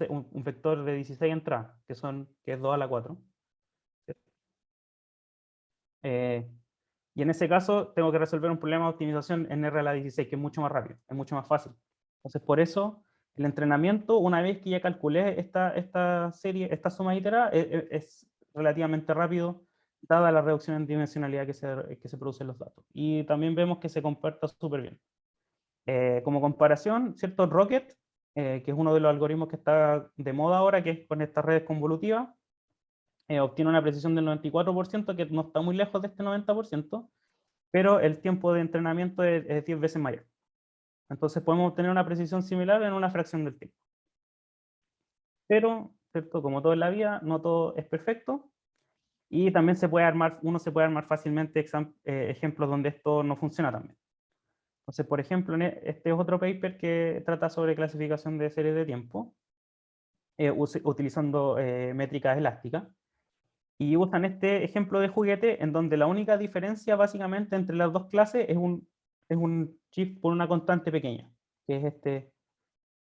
un vector de 16 entradas, que es 2 a la 4. Y en ese caso tengo que resolver un problema de optimización en R a la 16, que es mucho más rápido, es mucho más fácil. Entonces, por eso, el entrenamiento, una vez que ya calculé esta suma iterada, es relativamente rápido, dada la reducción en dimensionalidad que se produce en los datos. Y también vemos que se comporta súper bien. Como comparación, ¿cierto? Rocket, que es uno de los algoritmos que está de moda ahora, que es con estas redes convolutivas, obtiene una precisión del 94%, que no está muy lejos de este 90%, pero el tiempo de entrenamiento es 10 veces mayor. Entonces podemos obtener una precisión similar en una fracción del tiempo. Pero, ¿cierto?, como todo en la vida, no todo es perfecto, y también uno se puede armar fácilmente ejemplos donde esto no funciona tan bien. Entonces, por ejemplo, este es otro paper que trata sobre clasificación de series de tiempo, utilizando métricas elásticas, y usan este ejemplo de juguete en donde la única diferencia básicamente entre las dos clases es un shift por una constante pequeña, que es este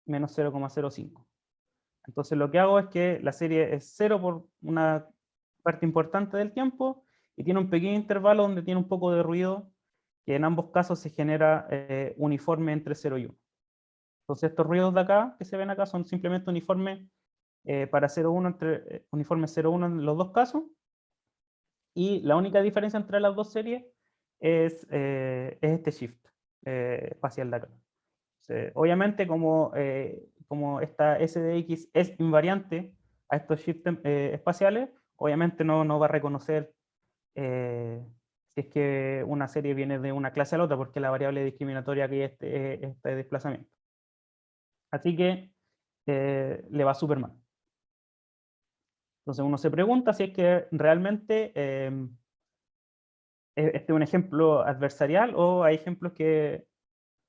menos 0,05. Entonces lo que hago es que la serie es 0 por una parte importante del tiempo, y tiene un pequeño intervalo donde tiene un poco de ruido, que en ambos casos se genera uniforme entre 0 y 1. Entonces estos ruidos de acá, que se ven acá, son simplemente uniformes para 0,1 uniforme 0,1 en los dos casos, y la única diferencia entre las dos series es este shift espacial de acá. Obviamente, como esta SDX es invariante a estos shifts espaciales, obviamente no va a reconocer si es que una serie viene de una clase a la otra, porque la variable discriminatoria aquí es este desplazamiento. Así que le va súper mal. Entonces uno se pregunta si es que realmente este es un ejemplo adversarial, o hay ejemplos que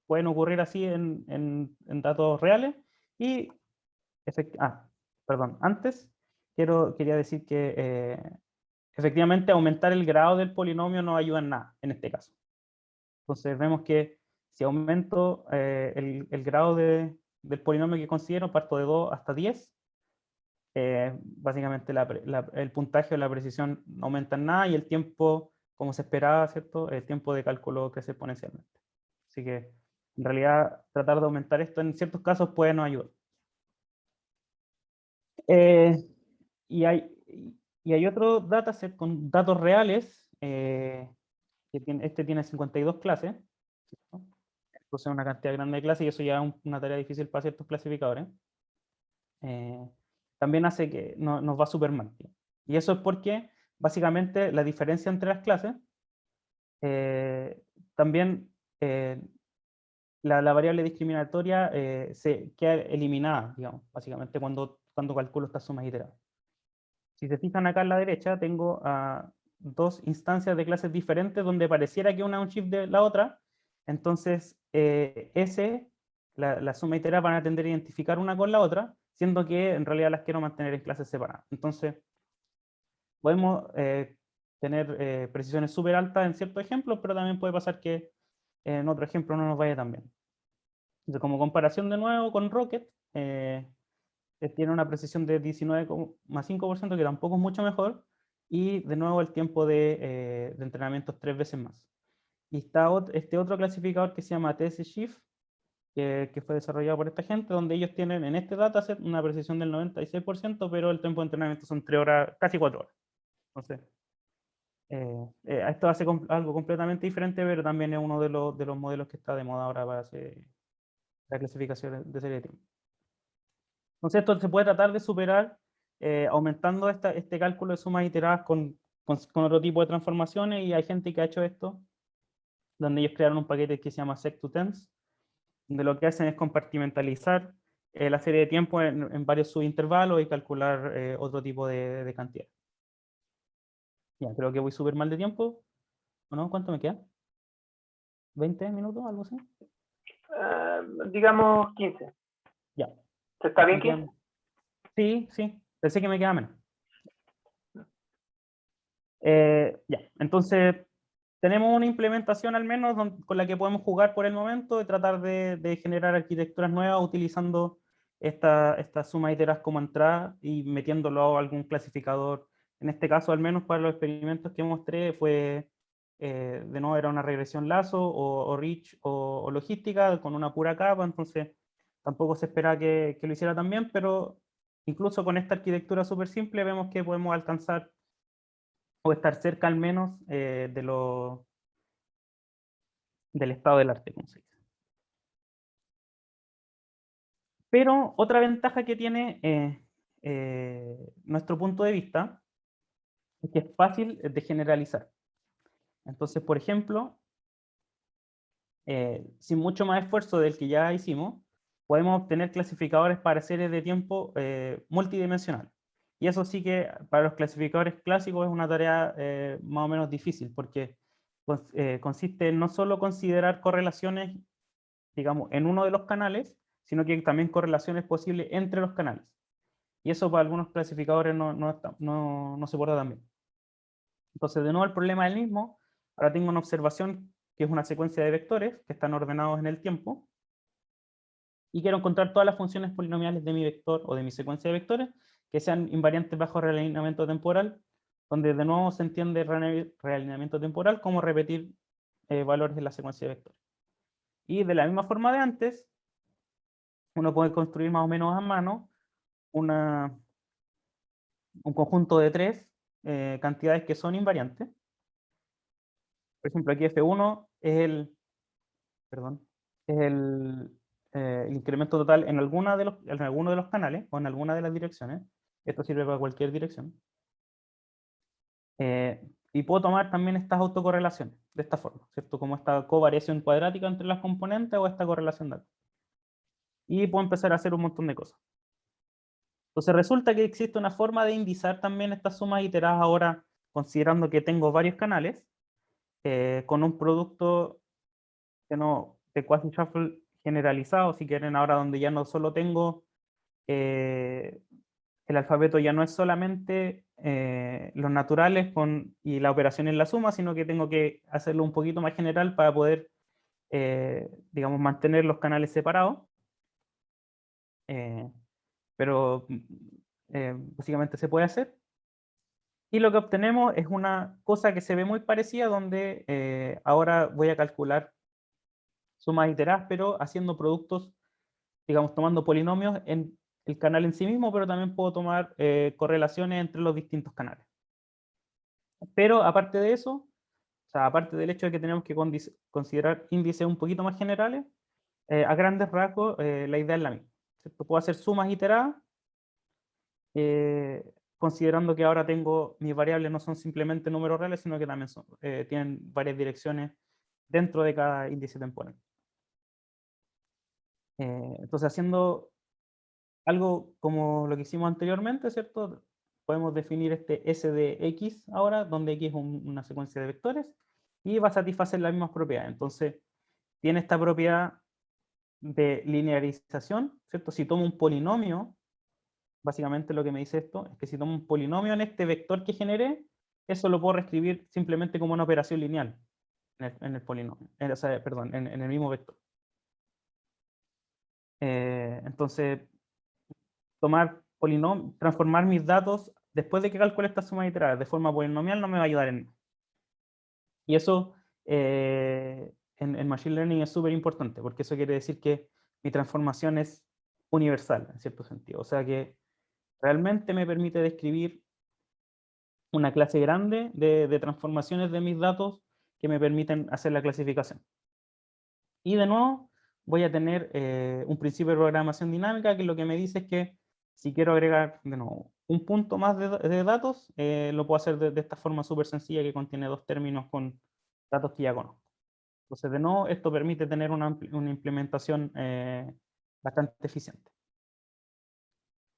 pueden ocurrir así en datos reales. Y perdón, antes quería decir que efectivamente aumentar el grado del polinomio no ayuda en nada, en este caso. Entonces vemos que si aumento el grado del polinomio que considero, parto de 2 hasta 10, básicamente el puntaje o la precisión no aumenta en nada y el tiempo, como se esperaba, ¿cierto? El tiempo de cálculo crece exponencialmente. Así que, en realidad, tratar de aumentar esto en ciertos casos puede no ayudar. Y hay otro dataset con datos reales, este tiene 52 clases, ¿cierto? Entonces una cantidad grande de clases y eso ya es una tarea difícil para ciertos clasificadores. También hace que nos va súper mal. Y eso es porque, básicamente, la diferencia entre las clases, también la variable discriminatoria se queda eliminada, digamos, básicamente cuando calculo estas sumas iteradas. Si se fijan acá a la derecha, tengo dos instancias de clases diferentes donde pareciera que una es un shift de la otra, entonces la suma iterada van a tender a identificar una con la otra, siendo que en realidad las quiero mantener en clases separadas. Entonces, podemos tener precisiones súper altas en ciertos ejemplos, pero también puede pasar que en otro ejemplo no nos vaya tan bien. Entonces, como comparación de nuevo con Rocket, tiene una precisión de 19,5%, que tampoco es mucho mejor, y de nuevo el tiempo de entrenamiento es 3 veces más. Y está este otro clasificador que se llama TS-Shift, que fue desarrollado por esta gente, donde ellos tienen en este dataset una precisión del 96%, pero el tiempo de entrenamiento son 3 horas, casi 4 horas. Entonces, esto hace algo completamente diferente, pero también es uno de los modelos que está de moda ahora para hacer la clasificación de serie de tiempo. Entonces esto se puede tratar de superar aumentando este cálculo de sumas iteradas con otro tipo de transformaciones, y hay gente que ha hecho esto, donde ellos crearon un paquete que se llama sec2tens, donde lo que hacen es compartimentalizar la serie de tiempo en varios subintervalos y calcular otro tipo de cantidad. Ya, creo que voy súper mal de tiempo, ¿o no? ¿Cuánto me queda? ¿20 minutos, algo así? Digamos 15. Ya. ¿Está bien 15? Sí, pensé que me queda menos. Ya, entonces tenemos una implementación al menos con la que podemos jugar por el momento, de tratar de generar arquitecturas nuevas utilizando estas sumas iteras como entrada y metiéndolo a algún clasificador. En este caso, al menos para los experimentos que mostré, fue, de nuevo, era una regresión lazo o rich o logística con una pura capa, entonces tampoco se espera que lo hiciera tan bien, pero incluso con esta arquitectura súper simple vemos que podemos alcanzar o estar cerca al menos del estado del arte, como se dice. Pero otra ventaja que tiene nuestro punto de vista es que es fácil de generalizar. Entonces, por ejemplo, sin mucho más esfuerzo del que ya hicimos, podemos obtener clasificadores para series de tiempo multidimensionales. Y eso sí que para los clasificadores clásicos es una tarea más o menos difícil, porque consiste en no solo considerar correlaciones, digamos, en uno de los canales, sino que también correlaciones posibles entre los canales. Y eso para algunos clasificadores no se porta tan bien. Entonces, de nuevo, el problema es el mismo. Ahora tengo una observación que es una secuencia de vectores que están ordenados en el tiempo, y quiero encontrar todas las funciones polinomiales de mi vector o de mi secuencia de vectores que sean invariantes bajo realineamiento temporal, donde de nuevo se entiende realineamiento temporal como repetir valores de la secuencia de vectores. Y de la misma forma de antes, uno puede construir más o menos a mano un conjunto de 3 cantidades que son invariantes. Por ejemplo, aquí F1 es el incremento total en alguno de los canales o en alguna de las direcciones. Esto sirve para cualquier dirección. Y puedo tomar también estas autocorrelaciones de esta forma, ¿cierto? Como esta covariación cuadrática entre las componentes o esta correlación de algo. Y puedo empezar a hacer un montón de cosas. Entonces resulta que existe una forma de indizar también estas sumas iteradas ahora, considerando que tengo varios canales, con un producto de quasi-shuffle generalizado, si quieren, ahora donde ya no solo tengo, el alfabeto ya no es solamente los naturales y la operación en la suma, sino que tengo que hacerlo un poquito más general para poder, digamos, mantener los canales separados. Pero básicamente se puede hacer. Y lo que obtenemos es una cosa que se ve muy parecida, donde ahora voy a calcular sumas iteradas, pero haciendo productos, digamos, tomando polinomios en el canal en sí mismo, pero también puedo tomar correlaciones entre los distintos canales. Pero aparte de eso, o sea, aparte del hecho de que tenemos que considerar índices un poquito más generales, a grandes rasgos la idea es la misma, ¿cierto? Puedo hacer sumas iteradas, considerando que ahora tengo, mis variables no son simplemente números reales, sino que también tienen varias direcciones dentro de cada índice temporal. Entonces, haciendo algo como lo que hicimos anteriormente, ¿cierto? Podemos definir este S de X ahora, donde X es una secuencia de vectores, y va a satisfacer las mismas propiedades. Entonces, tiene esta propiedad de linearización, ¿cierto? Si tomo un polinomio, básicamente lo que me dice esto es que si tomo un polinomio en este vector que generé, eso lo puedo reescribir simplemente como una operación lineal en el polinomio, o sea, perdón, en el mismo vector. Entonces, transformar mis datos después de que calcule esta suma iteradas de forma polinomial no me va a ayudar en nada. Y eso en Machine Learning es súper importante, porque eso quiere decir que mi transformación es universal, en cierto sentido. O sea que realmente me permite describir una clase grande de transformaciones de mis datos que me permiten hacer la clasificación. Y de nuevo, voy a tener un principio de programación dinámica que lo que me dice es que si quiero agregar de nuevo un punto más de datos, lo puedo hacer de esta forma súper sencilla que contiene dos términos con datos que ya conozco. Entonces, de nuevo, esto permite tener una implementación bastante eficiente.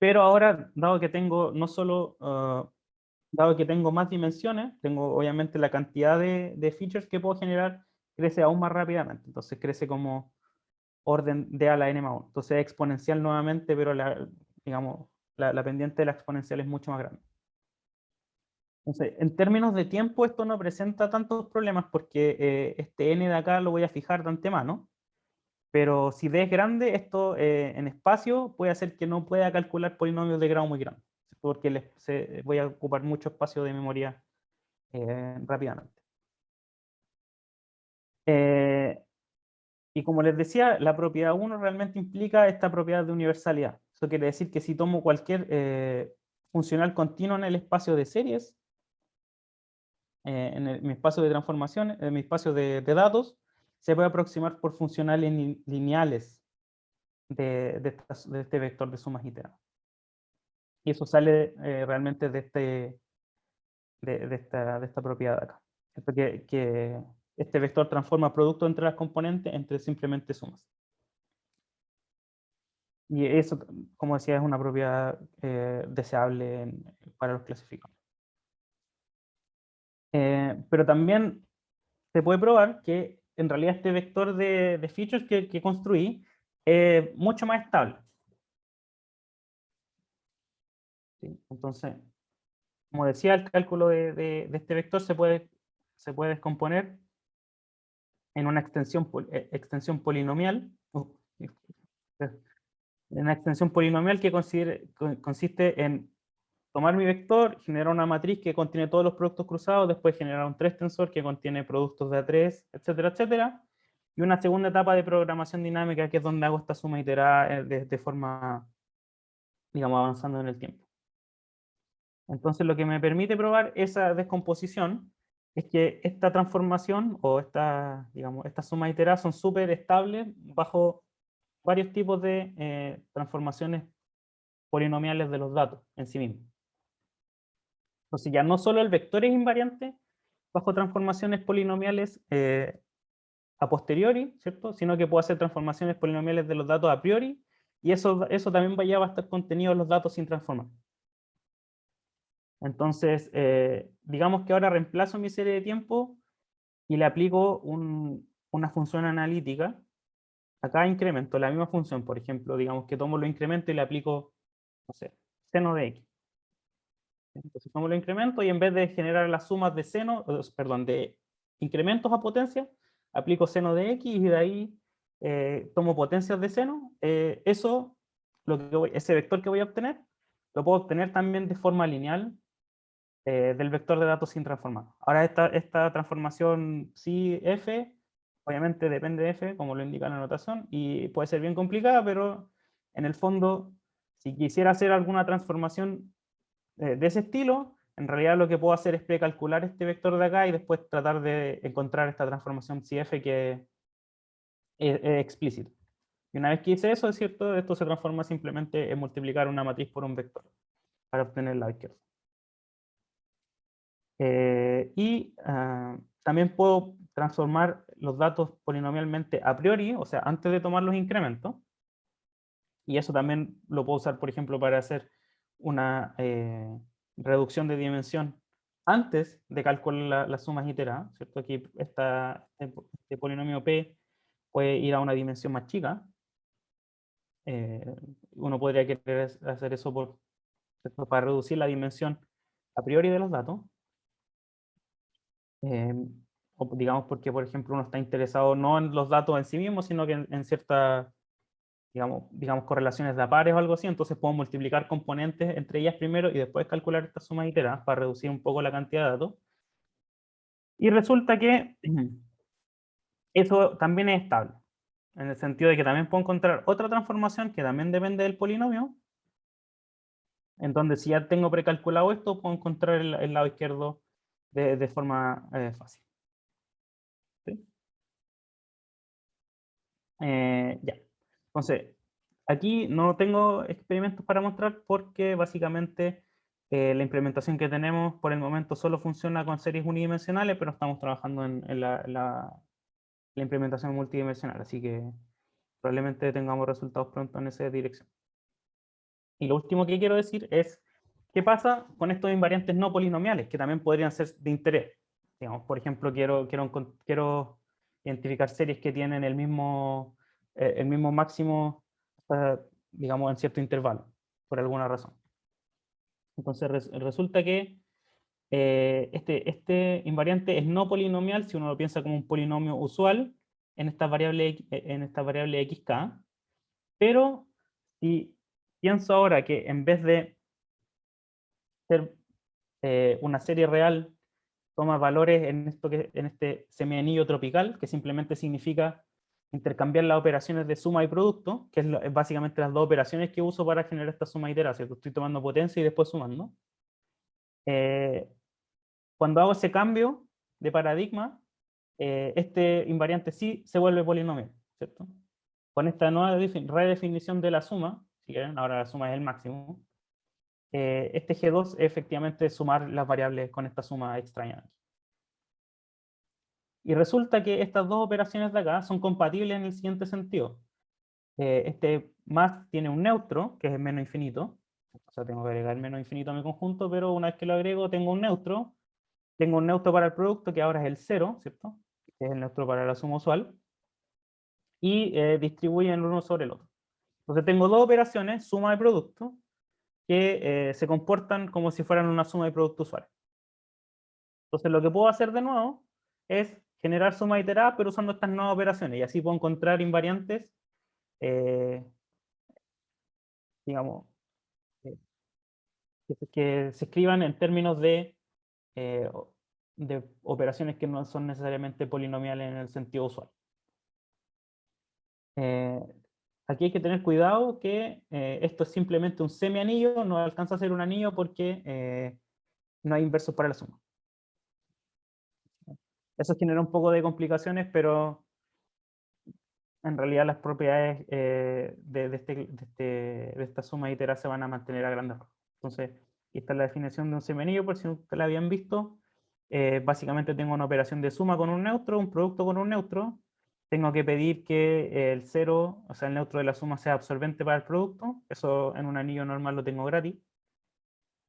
Pero ahora, dado que tengo no solo, dado que tengo más dimensiones, tengo obviamente la cantidad de features que puedo generar crece aún más rápidamente. Entonces crece como orden de a la n más 1. Entonces es exponencial nuevamente, pero digamos, la pendiente de la exponencial es mucho más grande. Entonces, en términos de tiempo, esto no presenta tantos problemas porque este n de acá lo voy a fijar de antemano. Pero si d es grande, esto en espacio puede hacer que no pueda calcular polinomios de grado muy grande, porque voy a ocupar mucho espacio de memoria rápidamente. Y como les decía, la propiedad 1 realmente implica esta propiedad de universalidad. Eso quiere decir que si tomo cualquier funcional continuo en el espacio de series, mi espacio de transformación, en mi espacio de datos, se puede aproximar por funcionales lineales de este vector de sumas iteradas. Y eso sale realmente de esta propiedad de acá. Esto que este vector transforma producto entre las componentes entre simplemente sumas. Y eso, como decía, es una propiedad deseable para los clasificadores. Pero también se puede probar que en realidad este vector de features que construí es mucho más estable. ¿Sí? Entonces, como decía, el cálculo de este vector se puede descomponer en una extensión polinomial. En una extensión polinomial que consiste en tomar mi vector, generar una matriz que contiene todos los productos cruzados, después generar un 3 tensor que contiene productos de A3, etcétera, etcétera. Y una segunda etapa de programación dinámica que es donde hago esta suma iterada de forma, digamos, avanzando en el tiempo. Entonces, lo que me permite probar esa descomposición es que esta transformación o digamos, estas sumas iteradas son súper estables bajo varios tipos de transformaciones polinomiales de los datos en sí mismos. Entonces, ya no solo el vector es invariante bajo transformaciones polinomiales a posteriori, ¿cierto? Sino que puedo hacer transformaciones polinomiales de los datos a priori, y eso también va a estar contenido en los datos sin transformar. Entonces, digamos que ahora reemplazo mi serie de tiempo y le aplico una función analítica a cada incremento, la misma función. Por ejemplo, digamos que tomo los incrementos y le aplico, no sé, seno de x. Entonces tomo los incrementos y en vez de generar las sumas de seno, perdón, de incrementos a potencia, aplico seno de x y de ahí tomo potencias de seno. Eso, ese vector que voy a obtener, lo puedo obtener también de forma lineal del vector de datos sin transformar. Ahora esta transformación psi f, obviamente depende de f, como lo indica la notación, y puede ser bien complicada, pero en el fondo, si quisiera hacer alguna transformación de ese estilo, en realidad lo que puedo hacer es precalcular este vector de acá y después tratar de encontr esta transformación psi f que es explícita. Y una vez que hice eso, es cierto, esto se transforma simplemente en multiplicar una matriz por un vector para obtener el lado izquierdo. También puedo transformar los datos polinomialmente a priori, o sea, antes de tomar los incrementos. Y eso también lo puedo usar, por ejemplo, para hacer una reducción de dimensión antes de calcular las sumas iteradas, ¿cierto? Aquí este polinomio P puede ir a una dimensión más chica. Uno podría querer hacer eso para reducir la dimensión a priori de los datos. O digamos porque, por ejemplo, uno está interesado no en los datos en sí mismos, sino que en ciertas, digamos, correlaciones de pares o algo así. Entonces puedo multiplicar componentes entre ellas primero y después calcular estas sumas iteradas para reducir un poco la cantidad de datos. Y resulta que eso también es estable, en el sentido de que también puedo encontrar otra transformación que también depende del polinomio, en donde si ya tengo precalculado esto, puedo encontrar el lado izquierdo de forma fácil. ¿Sí? Ya. Entonces, aquí no tengo experimentos para mostrar porque básicamente la implementación que tenemos por el momento solo funciona con series unidimensionales, pero estamos trabajando en la implementación multidimensional, así que probablemente tengamos resultados pronto en esa dirección. Y lo último que quiero decir es, ¿qué pasa con estos invariantes no polinomiales, que también podrían ser de interés? Digamos, por ejemplo, quiero identificar series que tienen el mismo máximo, digamos, en cierto intervalo, por alguna razón. Entonces resulta que este invariante es no polinomial si uno lo piensa como un polinomio usual en esta variable xk, pero si pienso ahora que en vez de ser una serie real, toma valores en este semianillo tropical, que simplemente significa intercambiar las operaciones de suma y producto, que es básicamente las dos operaciones que uso para generar esta suma iterada, ¿cierto? Estoy tomando potencia y después sumando. Cuando hago ese cambio de paradigma, este invariante sí se vuelve polinomial, ¿cierto? Con esta nueva redefinición de la suma, si quieren, ahora la suma es el máximo, este G2 es efectivamente sumar las variables con esta suma extraña. Y resulta que estas dos operaciones de acá son compatibles en el siguiente sentido. Este más tiene un neutro, que es el menos infinito. O sea, tengo que agregar el menos infinito a mi conjunto, pero una vez que lo agrego, tengo un neutro. Tengo un neutro para el producto, que ahora es el 0, ¿cierto? Que es el neutro para la suma usual. Y distribuyen el uno sobre el otro. Entonces tengo dos operaciones, suma de producto, que se comportan como si fueran una suma de producto usual. Entonces lo que puedo hacer de nuevo es generar suma iterada, pero usando estas nuevas operaciones, y así puedo encontrar invariantes, digamos, eh, que se escriban en términos de operaciones que no son necesariamente polinomiales en el sentido usual. Aquí hay que tener cuidado que esto es simplemente un semianillo, no alcanza a ser un anillo porque no hay inversos para la suma. Eso genera un poco de complicaciones, pero en realidad las propiedades de esta suma itera se van a mantener a grandes rasgos. Entonces, esta es la definición de un semianillo, por si nunca la habían visto. Básicamente tengo una operación de suma con un neutro, un producto con un neutro. Tengo que pedir que el cero, o sea, el neutro de la suma sea absorbente para el producto. Eso en un anillo normal lo tengo gratis.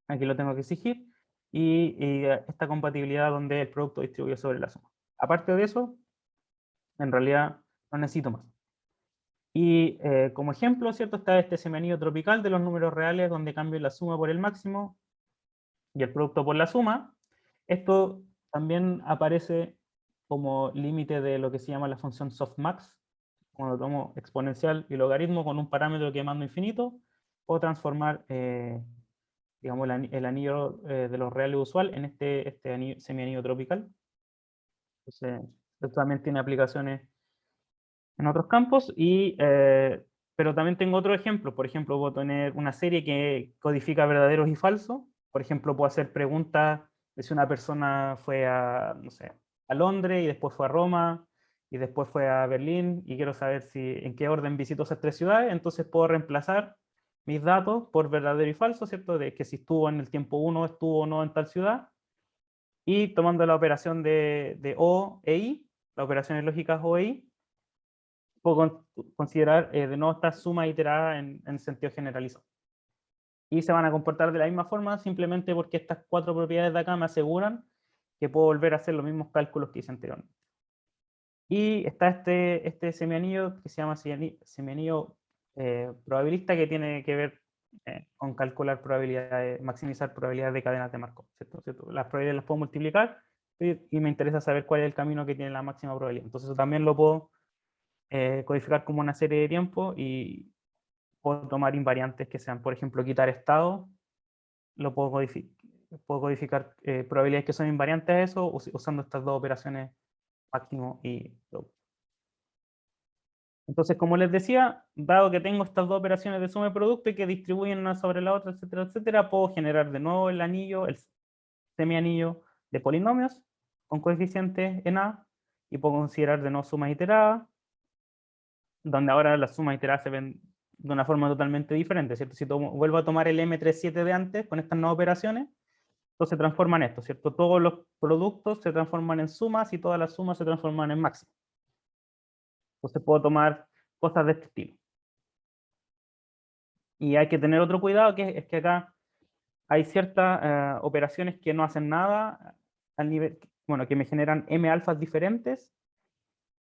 Aquí lo tengo que exigir. Y esta compatibilidad donde el producto distribuye sobre la suma. Aparte de eso, en realidad no necesito más. Y como ejemplo, ¿cierto? Está este semianillo tropical de los números reales donde cambio la suma por el máximo. y el producto por la suma. Esto también aparece como límite de lo que se llama la función softmax. Cuando tomo exponencial y logaritmo con un parámetro que mando infinito, puedo transformar digamos, el anillo de los reales usual en este semianillo tropical. Entonces, esto también tiene aplicaciones en otros campos, pero también tengo otro ejemplo. Por ejemplo, puedo tener una serie que codifica verdaderos y falsos. Por ejemplo, puedo hacer preguntas de si una persona fue a, no sé, a Londres y después fue a Roma y después fue a Berlín y quiero saber en qué orden visitó esas tres ciudades. Entonces puedo reemplazar mis datos por verdadero y falso, ¿cierto? De que si estuvo en el tiempo 1, estuvo o no en tal ciudad. Y tomando la operación de O e I, las operaciones lógicas O e I, puedo considerar de nuevo estas sumas iteradas en sentido generalizado. Y se van a comportar de la misma forma simplemente porque estas cuatro propiedades de acá me aseguran que puedo volver a hacer los mismos cálculos que hice anteriormente. Y está este semianillo que se llama semianillo probabilista, que tiene que ver con calcular probabilidades, maximizar probabilidades de cadenas de Markov, ¿cierto? Las probabilidades las puedo multiplicar y me interesa saber cuál es el camino que tiene la máxima probabilidad. Entonces eso también lo puedo codificar como una serie de tiempo y puedo tomar invariantes que sean, por ejemplo, quitar estado, lo puedo codificar probabilidades que son invariantes a eso usando estas dos operaciones máximo y producto. Entonces, como les decía, dado que tengo estas dos operaciones de suma y producto y que distribuyen una sobre la otra, etcétera, etcétera, puedo generar de nuevo el anillo, el semianillo de polinomios con coeficientes en A y puedo considerar de nuevo sumas iteradas, donde ahora las sumas iteradas se ven de una forma totalmente diferente, ¿cierto? Si vuelvo a tomar el M37 de antes con estas nuevas operaciones, entonces se transforman en esto, ¿cierto? Todos los productos se transforman en sumas y todas las sumas se transforman en máximos. Entonces puedo tomar cosas de este estilo. Y hay que tener otro cuidado, que es que acá hay ciertas operaciones que no hacen nada al nivel, bueno, que me generan m alfas diferentes,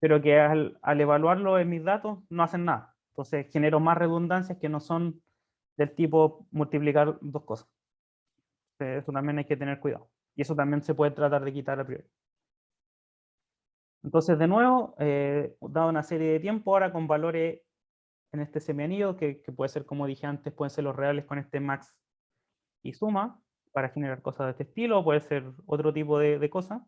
pero que al evaluarlo en mis datos no hacen nada. Entonces genero más redundancias que no son del tipo multiplicar dos cosas. Eso también hay que tener cuidado. Y eso también se puede tratar de quitar a priori. Entonces, de nuevo, dado una serie de tiempo ahora con valores en este semianillo, que puede ser, como dije antes, pueden ser los reales con este max y suma, para generar cosas de este estilo, o puede ser otro tipo de cosas.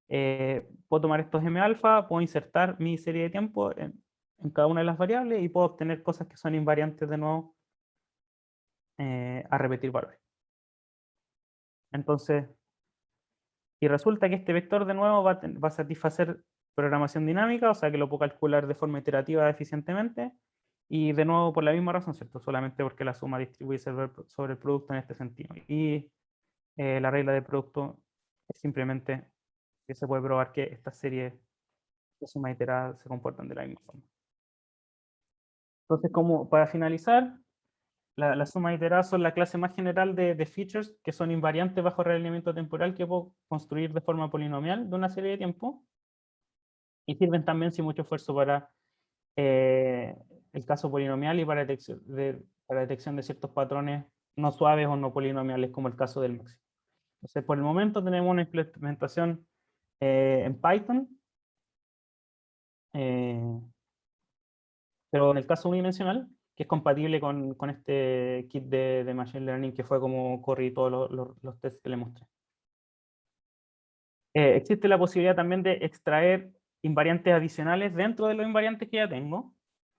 Puedo tomar estos m alfa, puedo insertar mi serie de tiempo en cada una de las variables y puedo obtener cosas que son invariantes de nuevo a repetir valores. Entonces, y resulta que este vector de nuevo va a satisfacer programación dinámica, o sea que lo puedo calcular de forma iterativa eficientemente, y de nuevo por la misma razón, ¿cierto? Solamente porque la suma distribuye sobre el producto en este sentido. Y la regla de producto es simplemente que se puede probar que estas series de sumas iteradas se comportan de la misma forma. Entonces, como para finalizar, las sumas iteradas son la clase más general de features que son invariantes bajo realineamiento temporal que puedo construir de forma polinomial de una serie de tiempo. Y sirven también sin mucho esfuerzo para el caso polinomial y para detección de ciertos patrones no suaves o no polinomiales, como el caso del máximo. Entonces, por el momento tenemos una implementación en Python, pero en el caso unidimensional, que es compatible con este kit de Machine Learning que fue como corrí todos los tests que le mostré. Existe la posibilidad también de extraer invariantes adicionales dentro de los invariantes que ya tengo.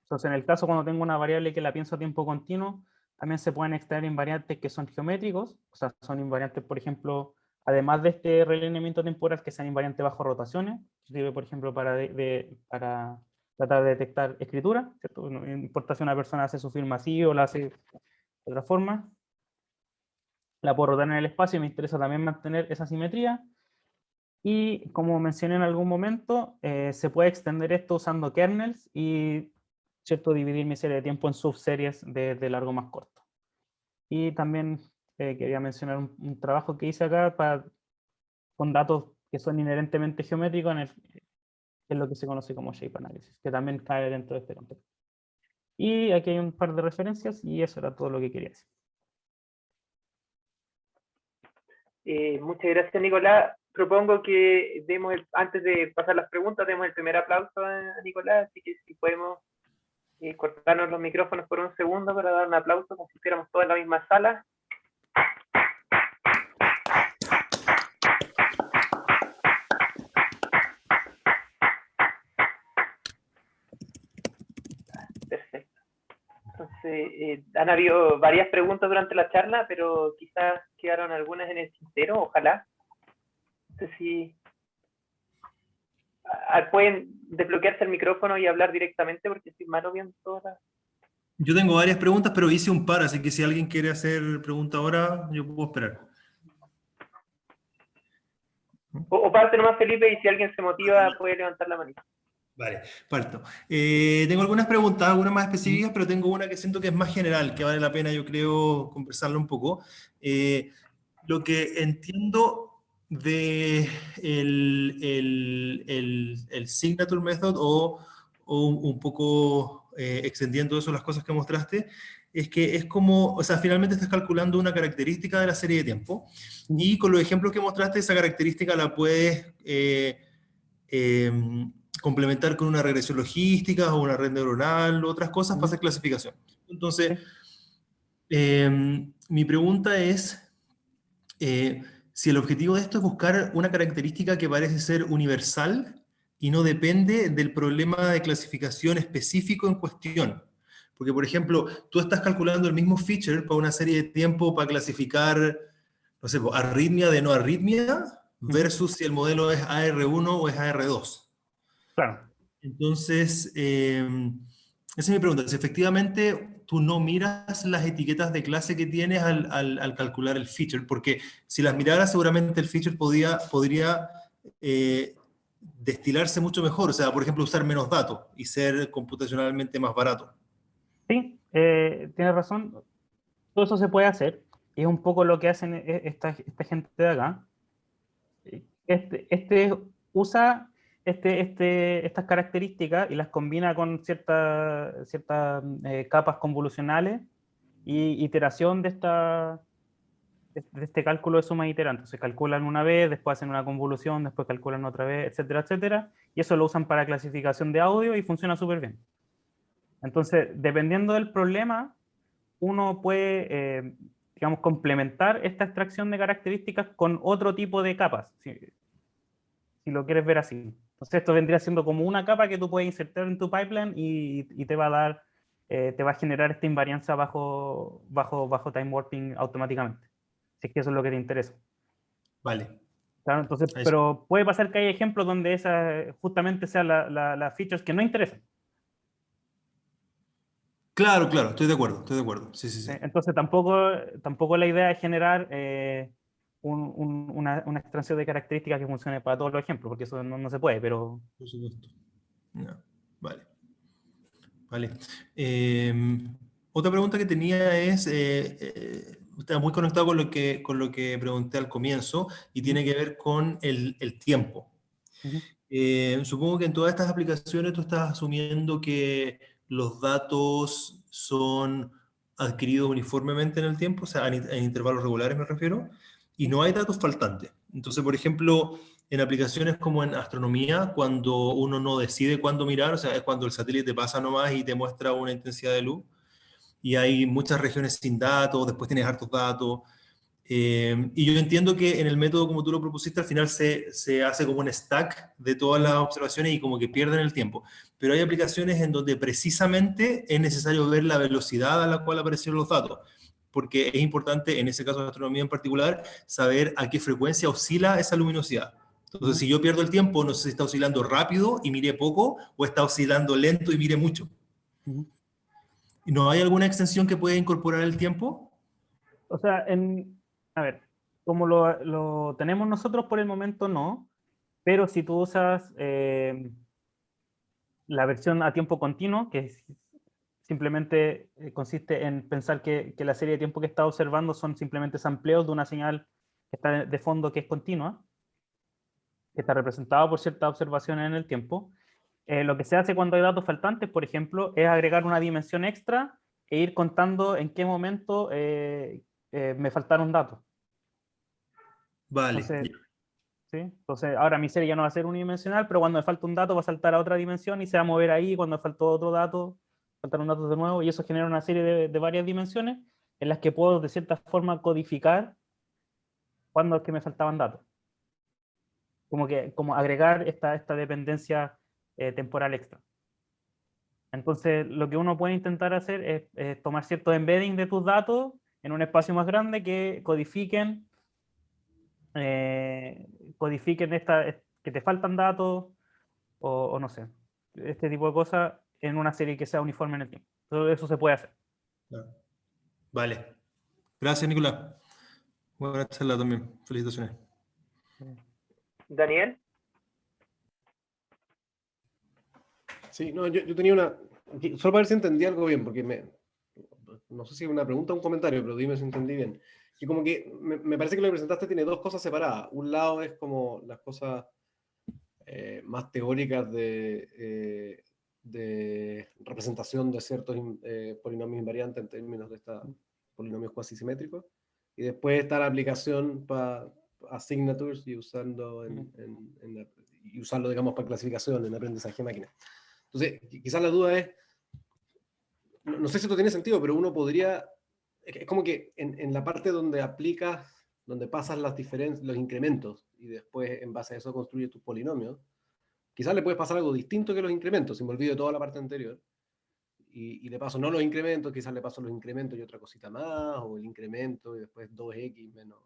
Entonces, en el caso cuando tengo una variable que la pienso a tiempo continuo, también se pueden extraer invariantes que son geométricos, o sea, son invariantes, por ejemplo, además de este realineamiento temporal, que sean invariantes bajo rotaciones, que sirve, por ejemplo, para tratar de detectar escritura, ¿cierto? No importa si una persona hace su firma así o la hace de otra forma. La puedo rotar en el espacio y me interesa también mantener esa simetría. Y como mencioné en algún momento, se puede extender esto usando kernels y, ¿cierto?, dividir mi serie de tiempo en subseries de largo más corto. Y también quería mencionar un trabajo que hice acá con datos que son inherentemente geométricos, en lo que se conoce como shape analysis, que también cae dentro de este contexto. Y aquí hay un par de referencias y eso era todo lo que quería decir. Muchas gracias, Nicolás. Propongo que antes de pasar las preguntas, demos el primer aplauso a Nicolás, así que si podemos cortarnos los micrófonos por un segundo para dar un aplauso, como si estuviéramos todos en la misma sala. Perfecto. Entonces, han habido varias preguntas durante la charla, pero quizás quedaron algunas en el tintero, ojalá. No sé si pueden desbloquearse el micrófono y hablar directamente, porque estoy malo viendo todas. Yo tengo varias preguntas, pero hice un par, así que si alguien quiere hacer pregunta ahora, yo puedo esperar. O parte nomás, Felipe, y si alguien se motiva puede levantar la manita. Vale, parto. Tengo algunas preguntas, algunas más específicas, pero tengo una que siento que es más general, que vale la pena, yo creo, conversarla un poco. Lo que entiendo de el Signature Method o un poco extendiendo eso las cosas que mostraste, es que es como, o sea, finalmente estás calculando una característica de la serie de tiempo y con los ejemplos que mostraste, esa característica la puedes complementar con una regresión logística o una red neuronal o otras cosas para hacer clasificación. Entonces, mi pregunta es si el objetivo de esto es buscar una característica que parece ser universal y no depende del problema de clasificación específico en cuestión. Porque, por ejemplo, tú estás calculando el mismo feature para una serie de tiempo para clasificar, no sé, arritmia de no arritmia versus si el modelo es AR1 o es AR2. Claro. Entonces, esa es mi pregunta. Si efectivamente tú no miras las etiquetas de clase que tienes al calcular el feature, porque si las miraras seguramente el feature podría destilarse mucho mejor, o sea, por ejemplo, usar menos datos y ser computacionalmente más barato. Sí, tienes razón. Todo eso se puede hacer. Y es un poco lo que hacen esta gente de acá. Usa estas características y las combina con ciertas capas convolucionales y iteración de este cálculo de suma iterante. Se calculan una vez, después hacen una convolución, después calculan otra vez, etcétera, etcétera. Y eso lo usan para clasificación de audio y funciona súper bien. Entonces, dependiendo del problema, uno puede, digamos, complementar esta extracción de características con otro tipo de capas, si lo quieres ver así. Entonces, esto vendría siendo como una capa que tú puedes insertar en tu pipeline y te va a dar, te va a generar esta invarianza bajo time warping automáticamente. Si es que eso es lo que te interesa. Vale. Claro, entonces, Ahí sí. pero puede pasar que hay ejemplos donde esas justamente sean las features que no interesan. Claro, claro, estoy de acuerdo. Sí, sí, sí. Entonces tampoco la idea es generar una extracción de características que funcione para todos los ejemplos, porque eso no se puede, pero... Por supuesto. No, vale. Vale. Otra pregunta que tenía es, está muy conectado con lo que pregunté al comienzo y tiene que ver con el tiempo. Supongo que en todas estas aplicaciones tú estás asumiendo que los datos son adquiridos uniformemente en el tiempo, o sea, en intervalos regulares me refiero, y no hay datos faltantes. Entonces, por ejemplo, en aplicaciones como en astronomía, cuando uno no decide cuándo mirar, o sea, es cuando el satélite pasa nomás y te muestra una intensidad de luz, y hay muchas regiones sin datos, después tienes hartos datos, y yo entiendo que en el método como tú lo propusiste, al final se hace como un stack de todas las observaciones y como que pierden el tiempo. Pero hay aplicaciones en donde precisamente es necesario ver la velocidad a la cual aparecieron los datos, porque es importante, en ese caso de astronomía en particular, saber a qué frecuencia oscila esa luminosidad. Entonces, si yo pierdo el tiempo, no sé si está oscilando rápido y mire poco, o está oscilando lento y mire mucho. ¿No hay alguna extensión que pueda incorporar el tiempo? O sea, a ver, como lo tenemos nosotros por el momento no, pero si tú usas la versión a tiempo continuo, que simplemente consiste en pensar que la serie de tiempo que está observando son simplemente sampleos de una señal que está de fondo que es continua, que está representada por ciertas observaciones en el tiempo. Lo que se hace cuando hay datos faltantes, por ejemplo, es agregar una dimensión extra e ir contando en qué momento me faltaron datos. Vale. Entonces, ¿sí? Entonces, ahora mi serie ya no va a ser unidimensional, pero cuando me falta un dato va a saltar a otra dimensión y se va a mover ahí. Cuando me faltó otro dato, faltar un dato de nuevo, y eso genera una serie de varias dimensiones en las que puedo, de cierta forma, codificar cuando es que me faltaban datos. Como agregar esta dependencia temporal extra. Entonces, lo que uno puede intentar hacer es tomar ciertos embeddings de tus datos en un espacio más grande que codifiquen que te faltan datos o no sé, este tipo de cosas en una serie que sea uniforme en el tiempo. Todo eso se puede hacer. Vale. Gracias, Nicolás. Buena charla también. Felicitaciones. Daniel, Sí, no, yo tenía solo para ver si entendí algo bien, porque no sé si es una pregunta o un comentario, pero dime si entendí bien. Que como que me parece que lo que presentaste tiene dos cosas separadas. Un lado es como las cosas más teóricas de representación de ciertos polinomios invariantes en términos de estos polinomios cuasi simétricos. Y después está la aplicación para asignatures y y usarlo, digamos, para clasificación en aprendizaje de máquina. Entonces, quizás la duda es, no sé si esto tiene sentido, pero uno podría, es como que en la parte donde aplicas, donde pasas las diferencias, los incrementos, y después en base a eso construyes tus polinomios, quizás le puedes pasar algo distinto que los incrementos, si me olvido de toda la parte anterior, y le paso no los incrementos, quizás le paso los incrementos y otra cosita más, o el incremento y después 2x menos,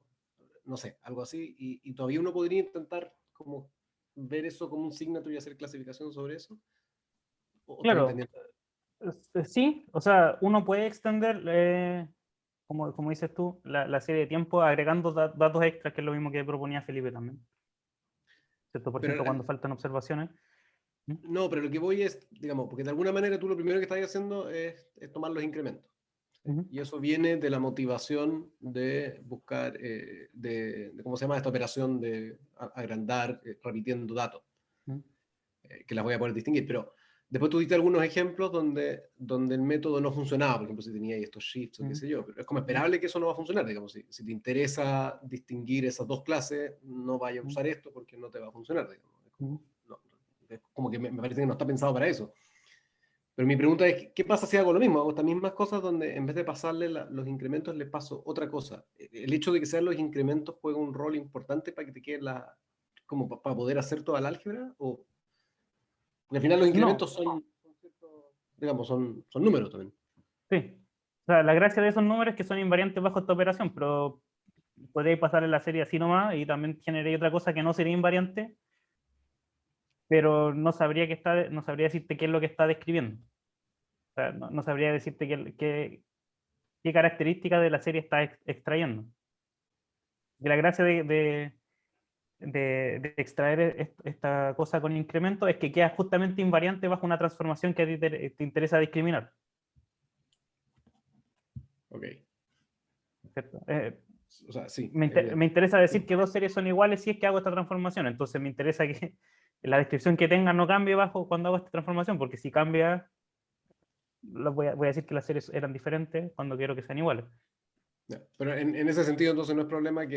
no sé, algo así, y todavía uno podría intentar como ver eso como un signature y hacer clasificación sobre eso. ¿O estoy Claro, entendiendo? sí, o sea, uno puede extender, como dices tú, la serie de tiempo agregando datos extras, que es lo mismo que proponía Felipe también. ¿Cierto? Por Pero ejemplo, cuando faltan observaciones. ¿Mm? no, pero lo que voy es, digamos, porque de alguna manera tú lo primero que estás haciendo es tomar los incrementos. Ujú. Y eso viene de la motivación de buscar, ¿cómo se llama esta operación de agrandar, repitiendo datos? Ujú. Que las voy a poder distinguir. Pero después tú diste algunos ejemplos donde el método no funcionaba, por ejemplo, si tenía ahí estos shifts o qué Ujú. sé yo. Pero es como esperable que eso no va a funcionar, digamos. Si te interesa distinguir esas dos clases, no vayas a usar esto porque no te va a funcionar, digamos. Ujú. Es como que me parece que no está pensado para eso. Pero mi pregunta es, ¿qué pasa si hago lo mismo? Hago estas mismas cosas donde en vez de pasarle los incrementos, le paso otra cosa. El hecho de que sean los incrementos juega un rol importante para que te quede como para poder hacer toda la álgebra, o porque al final los No, incrementos digamos, son números también. sí. O sea, la gracia de esos números es que son invariantes bajo esta operación, pero podréis pasar en la serie así nomás y también generé otra cosa que no sería invariante, pero no sabría decirte qué es lo que está describiendo. O sea, no sabría decirte qué características de la serie está extrayendo. Y la gracia de extraer esta cosa con incremento es que queda justamente invariante bajo una transformación que a ti te interesa discriminar. Ok. ¿Cierto? O sea, sí, Me evidente. interesa decir que dos series son iguales si es que hago esta transformación. Entonces me interesa que la descripción que tengan no cambie bajo cuando hago esta transformación, porque si cambia, voy a decir que las series eran diferentes cuando quiero que sean iguales. Ya. Pero en ese sentido, entonces, no es problema que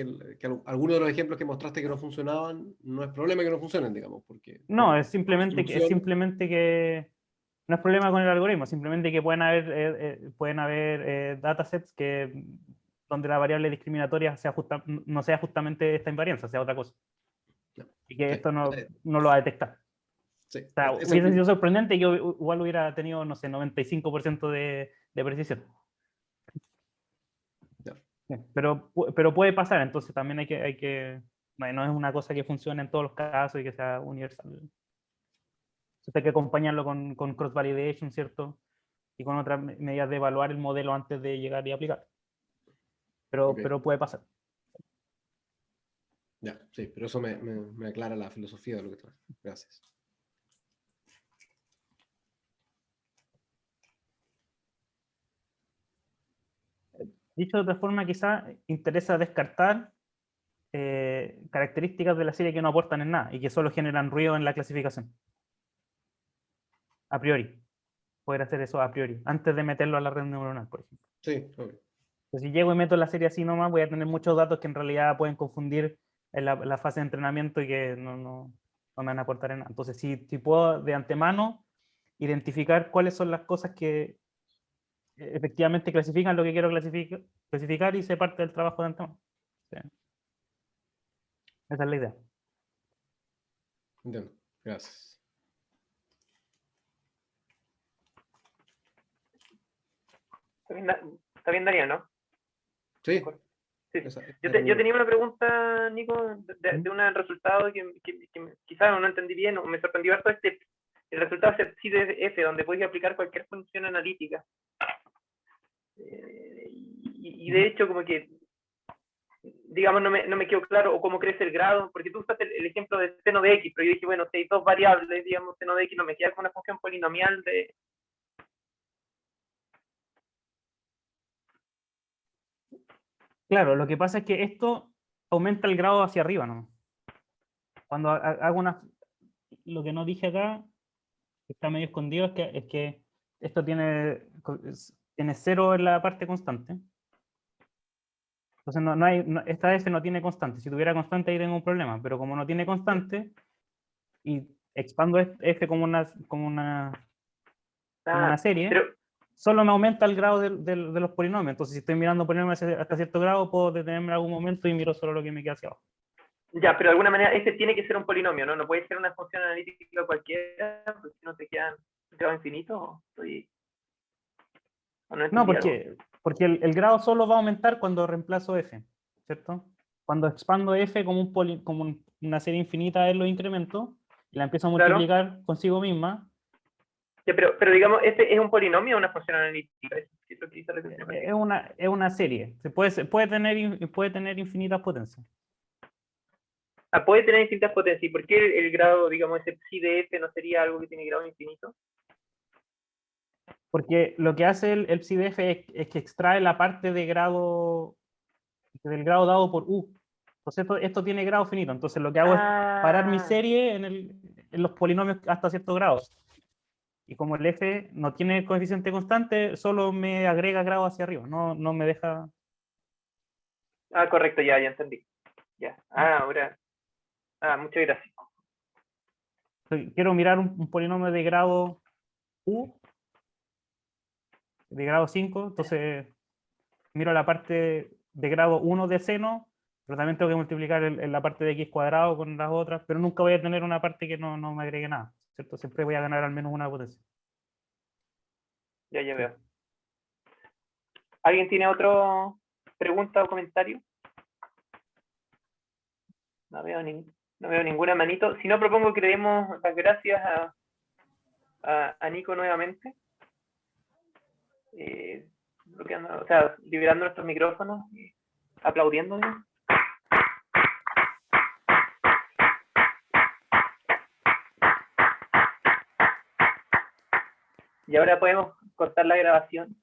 algunos de los ejemplos que mostraste que no funcionaban, no es problema que no funcionen, digamos, porque No, por distribución. no es problema con el algoritmo, simplemente que pueden haber datasets donde la variable discriminatoria no sea justamente esta invarianza, sea otra cosa. No, Y que sí, esto no lo va a detectar. sí, O sea, ese es hubiese sido sorprendente y yo igual hubiera tenido, no sé, 95% de precisión. ya. Sí, pero puede pasar, entonces también no es una cosa que funcione en todos los casos y que sea universal. Entonces hay que acompañarlo con cross-validation, ¿cierto? Y con otras medidas de evaluar el modelo antes de llegar y aplicar. Ok. Pero puede pasar. Ya, sí, pero eso me aclara la filosofía de lo que traes. Gracias. Dicho de otra forma, quizá interesa descartar características de la serie que no aportan en nada y que solo generan ruido en la clasificación. A priori. Poder hacer eso a priori, antes de meterlo a la red neuronal, por ejemplo. Sí, ok. Entonces, si llego y meto la serie así nomás, voy a tener muchos datos que en realidad pueden confundir en la fase de entrenamiento y que no me van a aportar en nada. Entonces, si puedo de antemano identificar cuáles son las cosas que efectivamente clasifican lo que quiero clasificar y se parte del trabajo de antemano. Sí. Esa es la idea. Entiendo. Gracias. Está bien, Daniel, ¿no? Sí. Sí. Esa- Yo tenía una pregunta, Nico, de un resultado que quizás no entendí bien o me sorprendió harto el resultado es CDF, donde podéis aplicar cualquier función analítica. Y de hecho, como que, digamos, no me quedó claro o cómo crece el grado, porque tú usaste el ejemplo de seno de X, pero yo dije, bueno, si hay dos variables, digamos, seno de X, no me queda con una función polinomial de... Claro, lo que pasa es que esto aumenta el grado hacia arriba, ¿no? Cuando hago lo que no dije acá, que está medio escondido, es que esto tiene 0 en la parte constante. Entonces esta f no tiene constante. Si tuviera constante ahí tengo un problema, pero como no tiene constante y expando f como una serie, pero, solo me aumenta el grado de los polinomios. Entonces si estoy mirando polinomios hasta cierto grado, puedo detenerme en algún momento y miro solo lo que me queda hacia abajo. ya, pero de alguna manera este tiene que ser un polinomio, ¿no? No puede ser una función analítica cualquiera, porque si no te quedan grado infinito. ¿O no No, entendí algo? porque el grado solo va a aumentar cuando reemplazo f, ¿cierto? Cuando expando f como una serie infinita de los incrementos, y la empiezo a Claro. multiplicar consigo misma. Ya, pero digamos, ¿este es un polinomio o una función analítica? Es lo que dice la definición práctica. Es una serie. Puede tener infinitas potencias. Puede tener distintas potencias. ¿Y por qué el grado, digamos, ese psi de f no sería algo que tiene grado infinito? Porque lo que hace el psi de f es que extrae la parte del grado dado por u. Entonces esto tiene grado finito. Entonces lo que hago es parar mi serie en los polinomios hasta ciertos grados. Y como el f no tiene coeficiente constante, solo me agrega grado hacia arriba, no me deja... Correcto, ya entendí. Ya. Ahora. Muchas gracias. Quiero mirar un polinomio de grado u, de grado 5, entonces miro la parte de grado 1 de seno, pero también tengo que multiplicar en la parte de x cuadrado con las otras, pero nunca voy a tener una parte que no me agregue nada, ¿cierto? Siempre voy a ganar al menos una potencia. Ya veo. ¿Alguien tiene otra pregunta o comentario? No veo ninguna manito. Si no, propongo que le demos las gracias a Nico nuevamente. Liberando nuestros micrófonos y aplaudiendo. Y ahora podemos cortar la grabación.